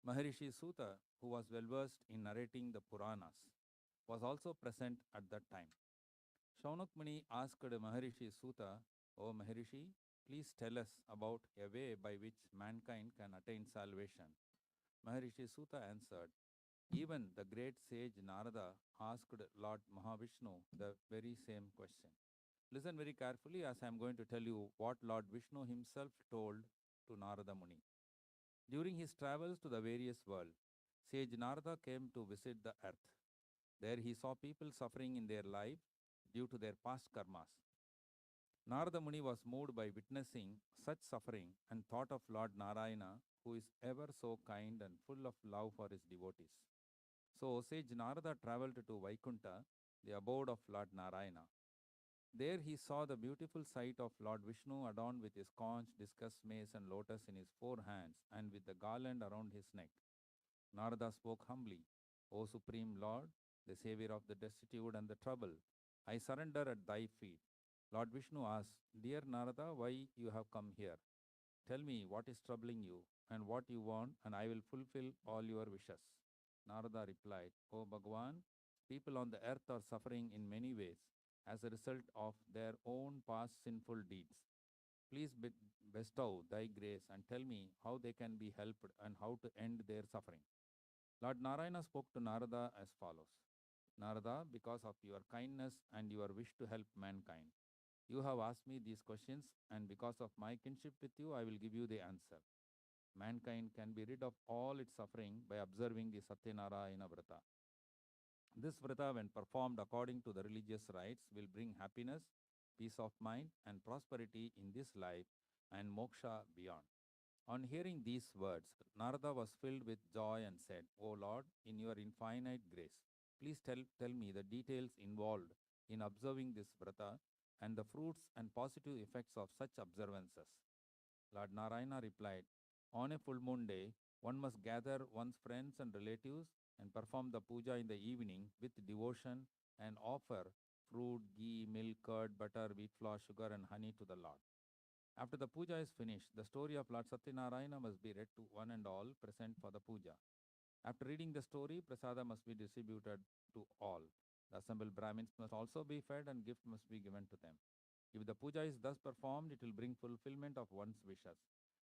Maharishi Suta, who was well versed in narrating the Puranas, was also present at that time. Shaunak Muni asked Maharishi Suta, "O Maharishi, please tell us about a way by which mankind can attain salvation." Maharishi Suta answered, "Even the great sage Narada asked Lord Mahavishnu the very same question." Listen very carefully as I am going to tell you what Lord Vishnu himself told to Narada Muni. During his travels to the various worlds, sage Narada came to visit the earth. There he saw people suffering in their life due to their past karmas. Narada Muni was moved by witnessing such suffering and thought of Lord Narayana, who is ever so kind and full of love for his devotees. So sage Narada traveled to Vaikunta, the abode of Lord Narayana. There he saw the beautiful sight of Lord Vishnu adorned with his conch, discus, mace and lotus in his 4 hands and with the garland around his neck. Narada spoke humbly, "O Supreme Lord, the Savior of the destitute and the troubled, I surrender at thy feet." Lord Vishnu asked, "Dear Narada, why you have come here? Tell me what is troubling you and what you want, and I will fulfill all your wishes." Narada replied, "O Bhagavan, people on the earth are suffering in many ways as a result of their own past sinful deeds. Please bestow thy grace and tell me how they can be helped and how to end their suffering." Lord Narayana spoke to Narada as follows: "Narada, because of your kindness and your wish to help mankind, You have asked me these questions, and because of my kinship with you, I will give you the answer. Mankind can be rid of all its suffering by observing the Satyanarayana Vrata. This Vrata, when performed according to the religious rites, will bring happiness, peace of mind, and prosperity in this life and moksha beyond. On hearing these words, Narada was filled with joy and said, O Lord, in your infinite grace, please tell me the details involved in observing this vrata and the fruits and positive effects of such observances. Lord Narayana replied, on a full moon day, one must gather one's friends and relatives and perform the puja in the evening with devotion and offer fruit, ghee, milk, curd, butter, wheat flour, sugar, and honey to the Lord. After the puja is finished, the story of Lord Satyanarayana must be read to one and all present for the puja. After reading the story, prasada must be distributed to all. The assembled Brahmins must also be fed and gift must be given to them. If the puja is thus performed, it will bring fulfillment of one's wishes.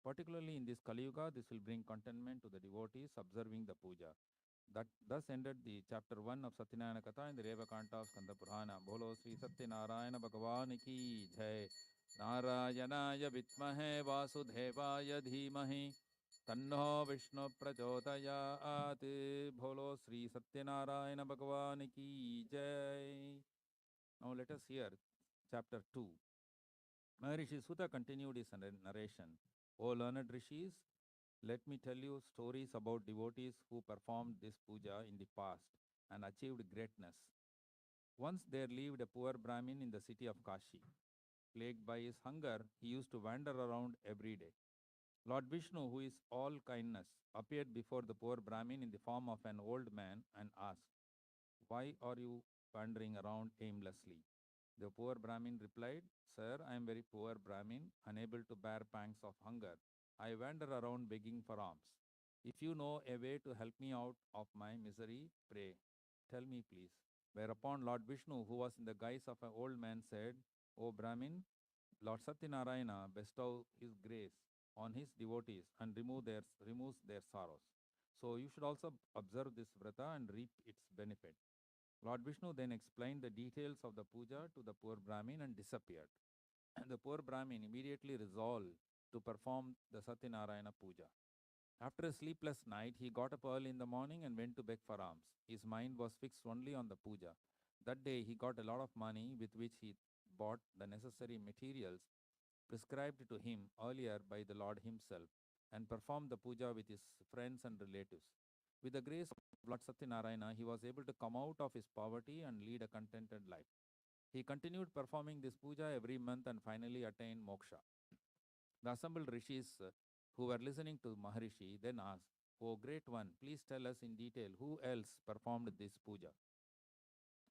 Particularly in this Kali Yuga, this will bring contentment to the devotees observing the puja. That thus ended the chapter 1 of Satyanarayana Katha in the Reva Kanta of Skanda Purana. Bolo Sri Satyanarayana Bhagavan ki jai. नारायणाय विद्महे वासुदेवाय धीमहि तन्नो विष्णु प्रचोदयात् भोलो श्री सत्यनारायण भगवान की जय. Now let us hear chapter 2. Maharishi Sutta continued his narration. O learned rishis, let me tell you stories about devotees who performed this puja in the past and achieved greatness. Once there lived a poor Brahmin in the city of Kashi. Plagued by his hunger, he used to wander around every day. Lord Vishnu, who is all kindness, appeared before the poor Brahmin in the form of an old man and asked, why are you wandering around aimlessly? The poor Brahmin replied, Sir, I am very poor Brahmin, unable to bear pangs of hunger. I wander around begging for alms. If you know a way to help me out of my misery, pray. Tell me, please. Whereupon Lord Vishnu, who was in the guise of an old man, said, O Brahmin, Lord Satyanarayana bestows his grace on his devotees and removes their sorrows. So you should also observe this vrata and reap its benefit. Lord Vishnu then explained the details of the puja to the poor Brahmin and disappeared. The poor Brahmin immediately resolved to perform the Satyanarayana puja. After a sleepless night, he got up early in the morning and went to beg for alms. His mind was fixed only on the puja. That day, he got a lot of money with which he bought the necessary materials prescribed to him earlier by the Lord himself and performed the puja with his friends and relatives. With the grace of Lord Satyanarayana, he was able to come out of his poverty and lead a contented life. He continued performing this puja every month and finally attained moksha. The assembled rishis who were listening to Maharishi then asked, O great one, please tell us in detail who else performed this puja.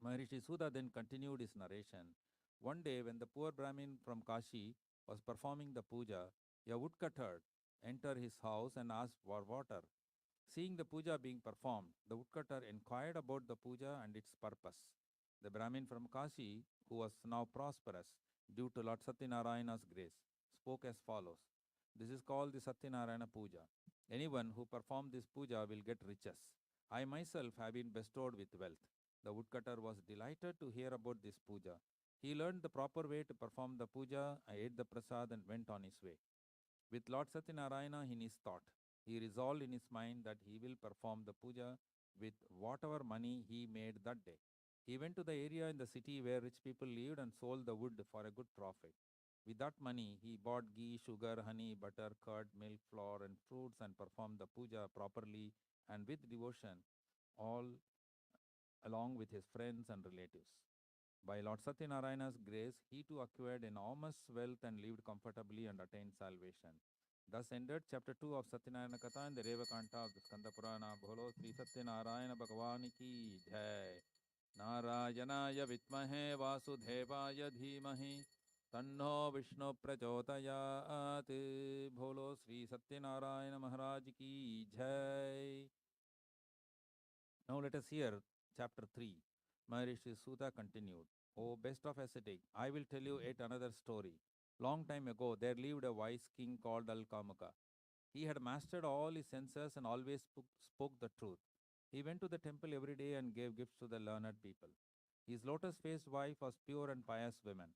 Maharishi Sudha then continued his narration. One day, when the poor Brahmin from Kashi was performing the puja, a woodcutter entered his house and asked for water. Seeing the puja being performed, the woodcutter inquired about the puja and its purpose. The Brahmin from Kashi, who was now prosperous due to Lord Satyanarayana's grace, spoke as follows. This is called the Satyanarayana Pooja. Anyone who performs this puja will get riches. I myself have been bestowed with wealth. The woodcutter was delighted to hear about this puja. He learned the proper way to perform the puja, ate the prasad and went on his way. With Lord Satyanarayana in his thought, he resolved in his mind that he will perform the puja with whatever money he made that day. He went to the area in the city where rich people lived and sold the wood for a good profit. With that money, he bought ghee, sugar, honey, butter, curd, milk, flour, and fruits and performed the puja properly and with devotion, all along with his friends and relatives. By Lord Satyanarayana's grace, he too acquired enormous wealth and lived comfortably and attained salvation. Thus ended chapter 2 of Satyanarayana Katha in the Reva Kanta of the Skanda Purana. Bholo Sri Satyanarayana Bhagavan ki jai. Narayanaya Vitmahe Vasudevaya Dhimahi Tanno Vishnu Prachodayat. Bholo Sri Satyanarayana Maharaj ki jai. Now let us hear chapter 3. Maharishi Sutta continued, O best of ascetic, I will tell you yet another story. Long time ago, there lived a wise king called Alkamuka. He had mastered all his senses and always spoke the truth. He went to the temple every day and gave gifts to the learned people. His lotus-faced wife was pure and pious woman.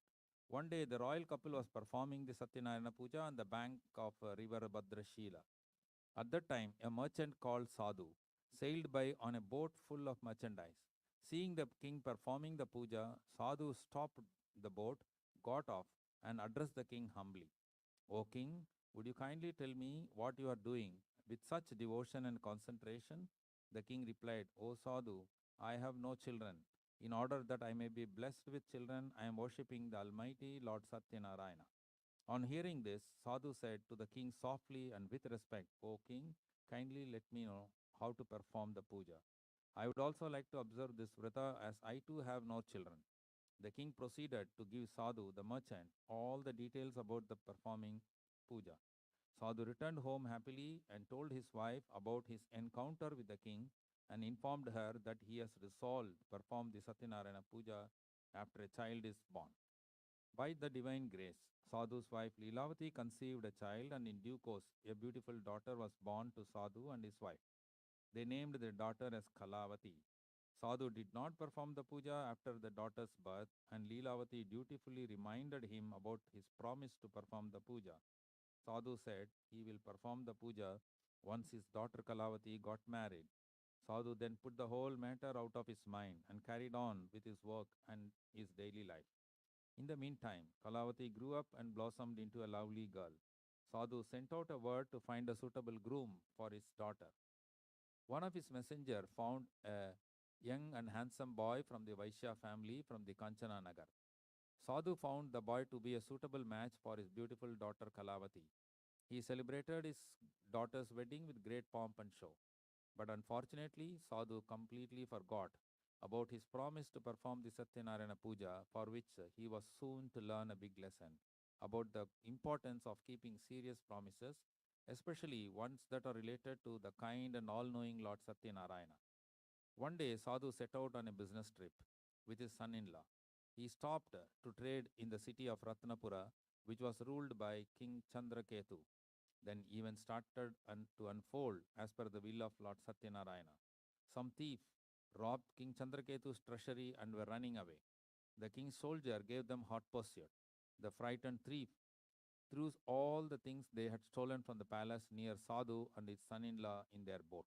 One day, the royal couple was performing the Satyanarayana Pooja on the bank of river Bhadrashila. At that time, a merchant called Sadhu sailed by on a boat full of merchandise. Seeing the king performing the puja, Sadhu stopped the boat, got off, and addressed the king humbly. O king, would you kindly tell me what you are doing with such devotion and concentration? The king replied, O Sadhu, I have no children. In order that I may be blessed with children, I am worshipping the Almighty Lord Satyanarayana. On hearing this, Sadhu said to the king softly and with respect, O king, kindly let me know how to perform the puja. I would also like to observe this vrata as I too have no children. The king proceeded to give Sadhu, the merchant, all the details about the performing puja. Sadhu returned home happily and told his wife about his encounter with the king and informed her that he has resolved to perform the Satyanarayana Puja after a child is born. By the divine grace, Sadhu's wife Leelavati conceived a child, and in due course, a beautiful daughter was born to Sadhu and his wife. They named their daughter as Kalavati. Sadhu did not perform the puja after the daughter's birth, and Leelavati dutifully reminded him about his promise to perform the puja. Sadhu said he will perform the puja once his daughter Kalavati got married. Sadhu then put the whole matter out of his mind and carried on with his work and his daily life. In the meantime, Kalavati grew up and blossomed into a lovely girl. Sadhu sent out a word to find a suitable groom for his daughter. One of his messengers found a young and handsome boy from the Vaishya family from the Kanchana Nagar. Sadhu found the boy to be a suitable match for his beautiful daughter Kalavati. He celebrated his daughter's wedding with great pomp and show. But unfortunately, Sadhu completely forgot about his promise to perform the Satyanarayana Puja, for which he was soon to learn a big lesson about the importance of keeping serious promises, especially ones that are related to the kind and all knowing Lord Satyanarayana. One day, Sadhu set out on a business trip with his son in law. He stopped to trade in the city of Ratnapura, which was ruled by King Chandraketu. Then events started to unfold as per the will of Lord Satyanarayana. Some thief robbed King Chandraketu's treasury and were running away. The king's soldier gave them hot pursuit. The frightened thief threw all the things they had stolen from the palace near Sadhu and his son-in-law in their boat.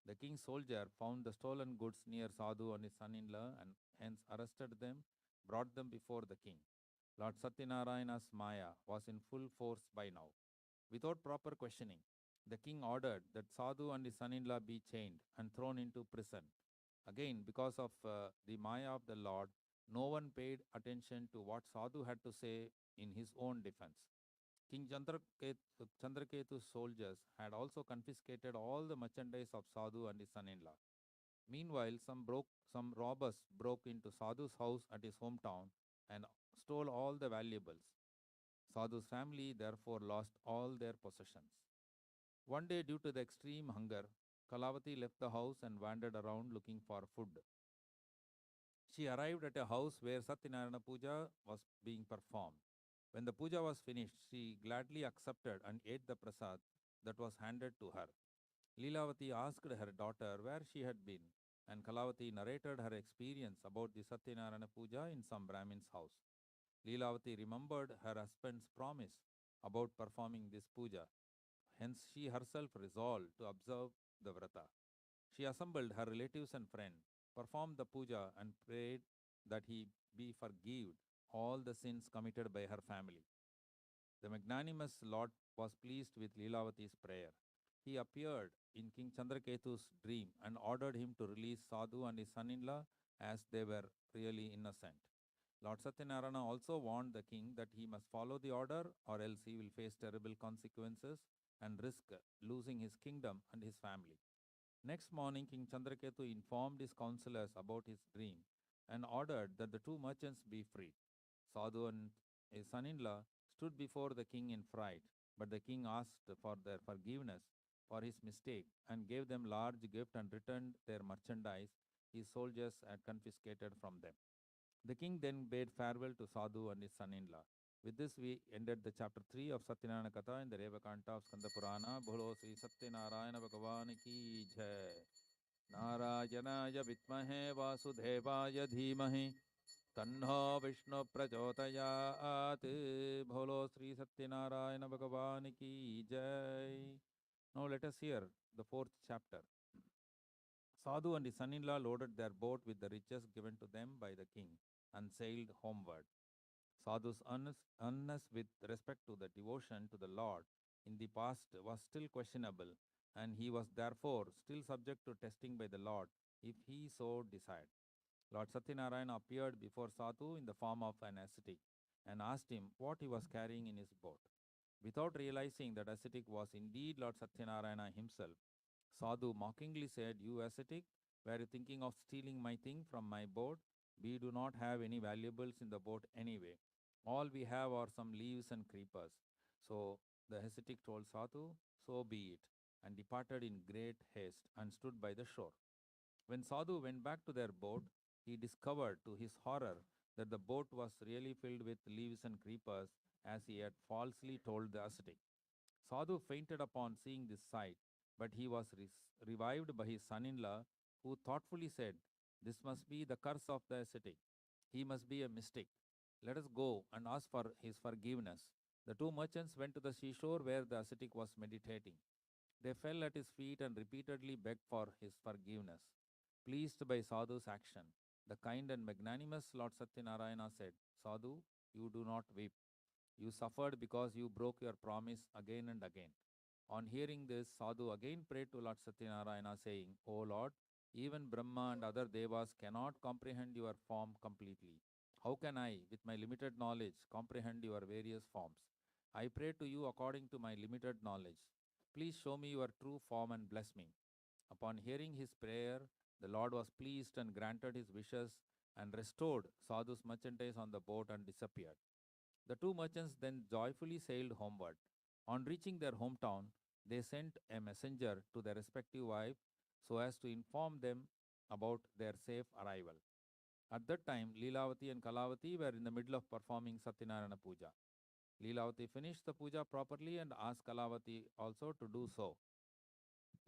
The king's soldier found the stolen goods near Sadhu and his son-in-law and hence arrested them, brought them before the king. Lord Satyanarayana's Maya was in full force by now. Without proper questioning, the king ordered that Sadhu and his son-in-law be chained and thrown into prison. Again, because of the Maya of the Lord, no one paid attention to what Sadhu had to say in his own defense. King Chandraketu's soldiers had also confiscated all the merchandise of Sadhu and his son-in-law. Meanwhile, some robbers broke into Sadhu's house at his hometown and stole all the valuables. Sadhu's family therefore lost all their possessions. One day, due to the extreme hunger, Kalavati left the house and wandered around looking for food. She arrived at a house where Satyanarayana Puja was being performed. When the puja was finished, she gladly accepted and ate the prasad that was handed to her. Leelavati asked her daughter where she had been, and Kalavati narrated her experience about the Satyanarayana Puja in some Brahmin's house. Leelavati remembered her husband's promise about performing this puja. Hence, she herself resolved to observe the vrata. She assembled her relatives and friends, performed the puja, and prayed that he be forgiven all the sins committed by her family. The magnanimous Lord was pleased with Leelavati's prayer. He appeared in King Chandraketu's dream and ordered him to release Sadhu and his son-in-law as they were really innocent. Lord Satyanarayana also warned the king that he must follow the order or else he will face terrible consequences and risk losing his kingdom and his family. Next morning, King Chandraketu informed his counselors about his dream and ordered that the two merchants be freed. Sadhu and his son-in-law stood before the king in fright, but the king asked for their forgiveness for his mistake and gave them large gift and returned their merchandise his soldiers had confiscated from them. The king then bade farewell to Sadhu and his son-in-law. With this, we ended the chapter 3 of Satyanarayana Katha in the Revakanta of Skanda Purana. Bholo Sri Satyanarayana Bhagavan ki jai. Narayanaya Vitmahe Vasudevaya Dhimahi Tanno Vishnu Prachodayat. Bholo Sri Satyanarayana Bhagavan ki jai. Now let us hear the fourth chapter. Sadhu and his son-in-law loaded their boat with the riches given to them by the king and sailed homeward. Sadhu's earnestness with respect to the devotion to the Lord in the past was still questionable, and he was therefore still subject to testing by the Lord if he so desired. Lord Satyanarayana appeared before Sadhu in the form of an ascetic and asked him what he was carrying in his boat. Without realizing that ascetic was indeed Lord Satyanarayana himself, Sadhu mockingly said, "You ascetic, were you thinking of stealing my thing from my boat? We do not have any valuables in the boat anyway. All we have are some leaves and creepers." So the ascetic told Sadhu, "So be it," and departed in great haste and stood by the shore. When Sadhu went back to their boat, he discovered to his horror that the boat was really filled with leaves and creepers, as he had falsely told the ascetic. Sadhu fainted upon seeing this sight, but he was revived by his son in law, who thoughtfully said, "This must be the curse of the ascetic. He must be a mystic. Let us go and ask for his forgiveness." The two merchants went to the seashore where the ascetic was meditating. They fell at his feet and repeatedly begged for his forgiveness. Pleased by Sadhu's action, the kind and magnanimous Lord Satyanarayana said, "Sadhu, you do not weep. You suffered because you broke your promise again and again." On hearing this, Sadhu again prayed to Lord Satyanarayana, saying, "O Lord, even Brahma and other devas cannot comprehend your form completely. How can I, with my limited knowledge, comprehend your various forms? I pray to you according to my limited knowledge. Please show me your true form and bless me." Upon hearing his prayer, the Lord was pleased and granted his wishes and restored Sadhu's merchandise on the boat and disappeared. The two merchants then joyfully sailed homeward. On reaching their hometown, they sent a messenger to their respective wives so as to inform them about their safe arrival. At that time, Leelavati and Kalavati were in the middle of performing Satyanarayana Pooja. Leelavati finished the puja properly and asked Kalavati also to do so.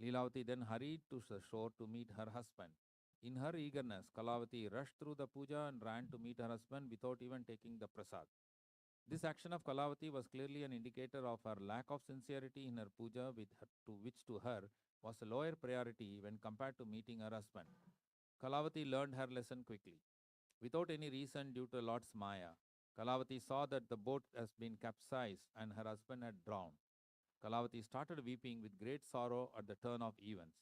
Leelavati then hurried to the shore to meet her husband. In her eagerness, Kalavati rushed through the puja and ran to meet her husband without even taking the prasad. This action of Kalavati was clearly an indicator of her lack of sincerity in her puja, which to her was a lower priority when compared to meeting her husband. Kalavati learned her lesson quickly. Without any reason due to Lord's Maya, Kalavati saw that the boat has been capsized and her husband had drowned. Kalavati started weeping with great sorrow at the turn of events.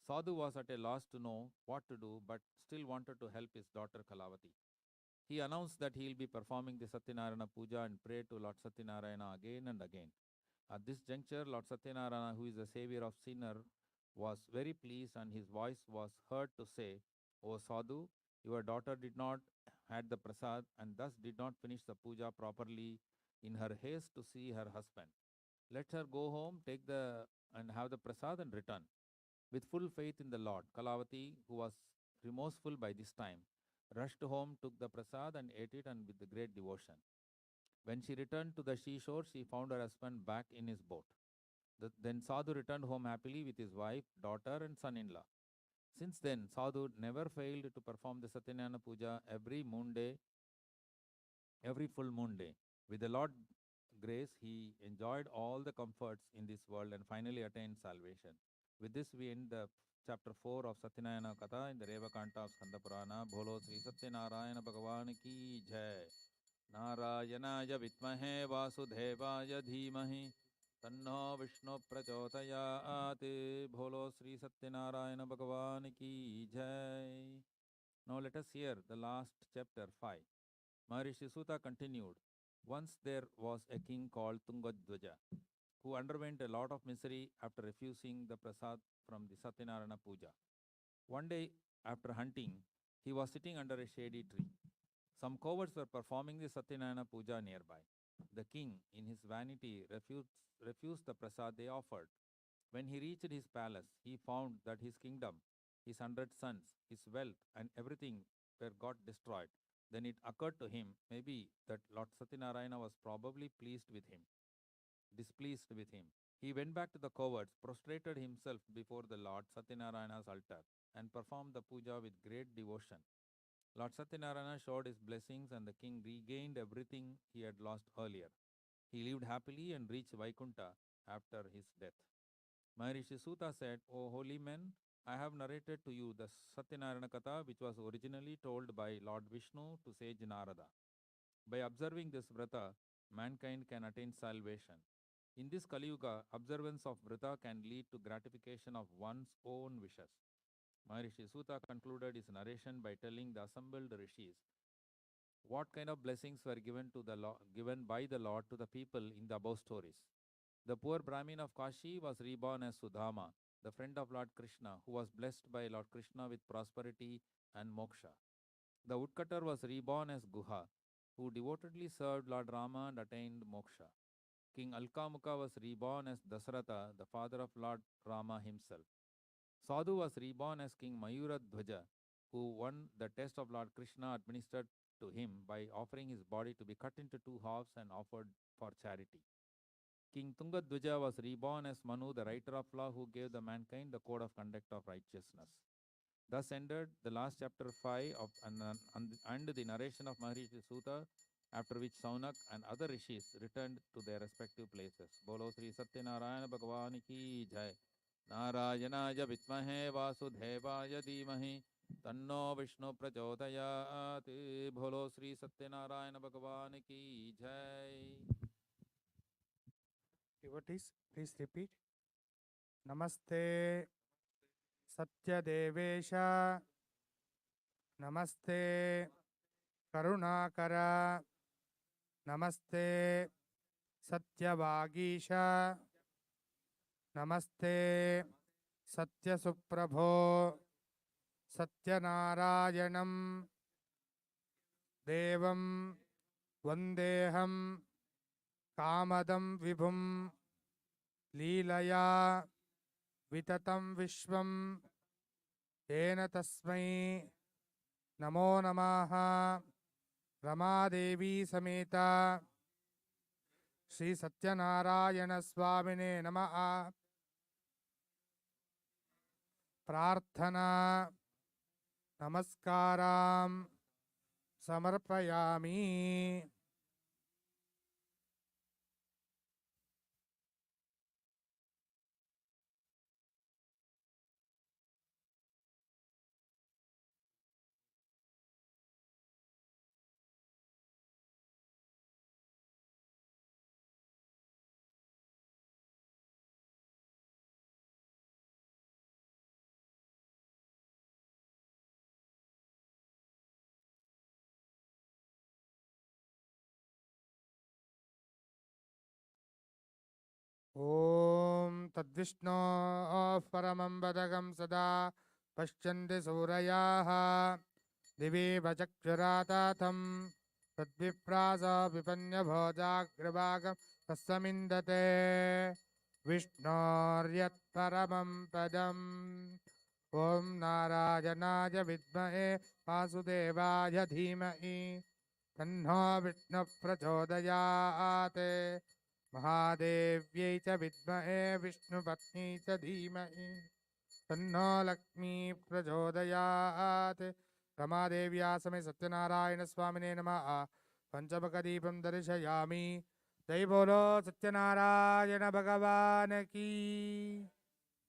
Sadhu was at a loss to know what to do, but still wanted to help his daughter Kalavati. He announced that he will be performing the Satyanarayana Puja and prayed to Lord Satyanarayana again and again. At this juncture, Lord Satyanarayana, who is the savior of sinner, was very pleased, and his voice was heard to say, "O Sadhu, your daughter did not had the prasad and thus did not finish the puja properly in her haste to see her husband. Let her go home, take the and have the prasad and return." With full faith in the Lord, Kalavati, who was remorseful by this time, rushed home, took the prasad and ate it and with great devotion. When she returned to the seashore, she found her husband back in his boat. Then Sadhu returned home happily with his wife, daughter, and son-in-law. Since then, Sadhu never failed to perform the Satyanarayana Puja every full moon day. With the Lord's grace, he enjoyed all the comforts in this world and finally attained salvation. With this, we end the chapter 4 of Satyanarayana Katha in the Reva Kanta of Skanda Purana. Bholo Sri Satyanarayana Bhagavan ki jai. नारायणाय विद्महे वासुदेवाय धीमहि तन्नो विष्णु प्रचोदयात्. Bholo Sri Satyanarayana Bhagavan ki jai. Now let us hear the last chapter 5. Maharishi Suta continued, "Once there was a king called Tungadwaja, who underwent a lot of misery after refusing the prasad from the Satyanarayana Puja. One day, after hunting, he was sitting under a shady tree. Some cowards were performing the Satyanarayana Puja nearby. The king, in his vanity, refused the prasad they offered. When he reached his palace, he found that his kingdom, his 100 sons, his wealth, and everything were got destroyed. Then it occurred to him, maybe, that Lord Satyanarayana was probably displeased with him. He went back to the cowards, prostrated himself before the Lord Satyanarayana's altar, and performed the puja with great devotion. Lord Satyanarayana showed his blessings and the king regained everything he had lost earlier. He lived happily and reached Vaikunta after his death. Maharishi Suta said, O holy men, I have narrated to you the Satyanarayana Katha, which was originally told by Lord Vishnu to sage Narada. By observing this vrata, mankind can attain salvation. In this Kali Yuga, observance of vrata can lead to gratification of one's own wishes. Maharishi Suta concluded his narration by telling the assembled rishis what kind of blessings were given by the Lord to the people in the above stories. The poor Brahmin of Kashi was reborn as Sudama, the friend of Lord Krishna, who was blessed by Lord Krishna with prosperity and moksha. The woodcutter was reborn as Guha, who devotedly served Lord Rama and attained moksha. King Alkamukha was reborn as Dasaratha, the father of Lord Rama himself. Sadhu was reborn as King Mayura Dhwaja, who won the test of Lord Krishna administered to him by offering his body to be cut into two halves and offered for charity. King Tungadhwaja was reborn as Manu, the writer of law, who gave the mankind the code of conduct of righteousness. Thus ended the last chapter 5 of and the narration of Maharishi Suta, after which Saunak and other rishis returned to their respective places. Bolo Sri Satyanarayana Bhagwan ki jai. Narayanaja Vitmahe Vasudevaya Dhimahi Tanno Vishnu Prachodayat. Bolo Sri Satyanarayana Bhagwan ki jai. Devotees, please repeat. Namaste Satyadevesha. Namaste Karunakara. Namaste Satyavagisha. Namaste Satyasuprabho. Satyanarayanam Devam Vandeham Kamadam Vibhum Leelaya Vitatam Vishwam Tena Tasmai Namo Namaha Ramadevi Sameta Shri Satyanarayana Swamine Namaha Prarthana Namaskaram Samarpayami. Om Tadvishno Paramam Badagam Sada Paschandi Surayaha Divi Vajakshuratatam Tadviprasa Vipanya Bhojagrabhagam Tasamindate Vishnoryat Paramam Padam Om Narayanaja Vidmahe Vasudevaya Dhimahi Tanno Vishnu Prachodayate Mahadevyai cha vidmahe Vishnupatni cha dhimahi Tanno Lakshmi prachodayate. Ramadevyasame Satyanarayana Swamine Namaha. Panchabakadipam darshayami. Jai Bolo Satyanarayana Bhagavan ki.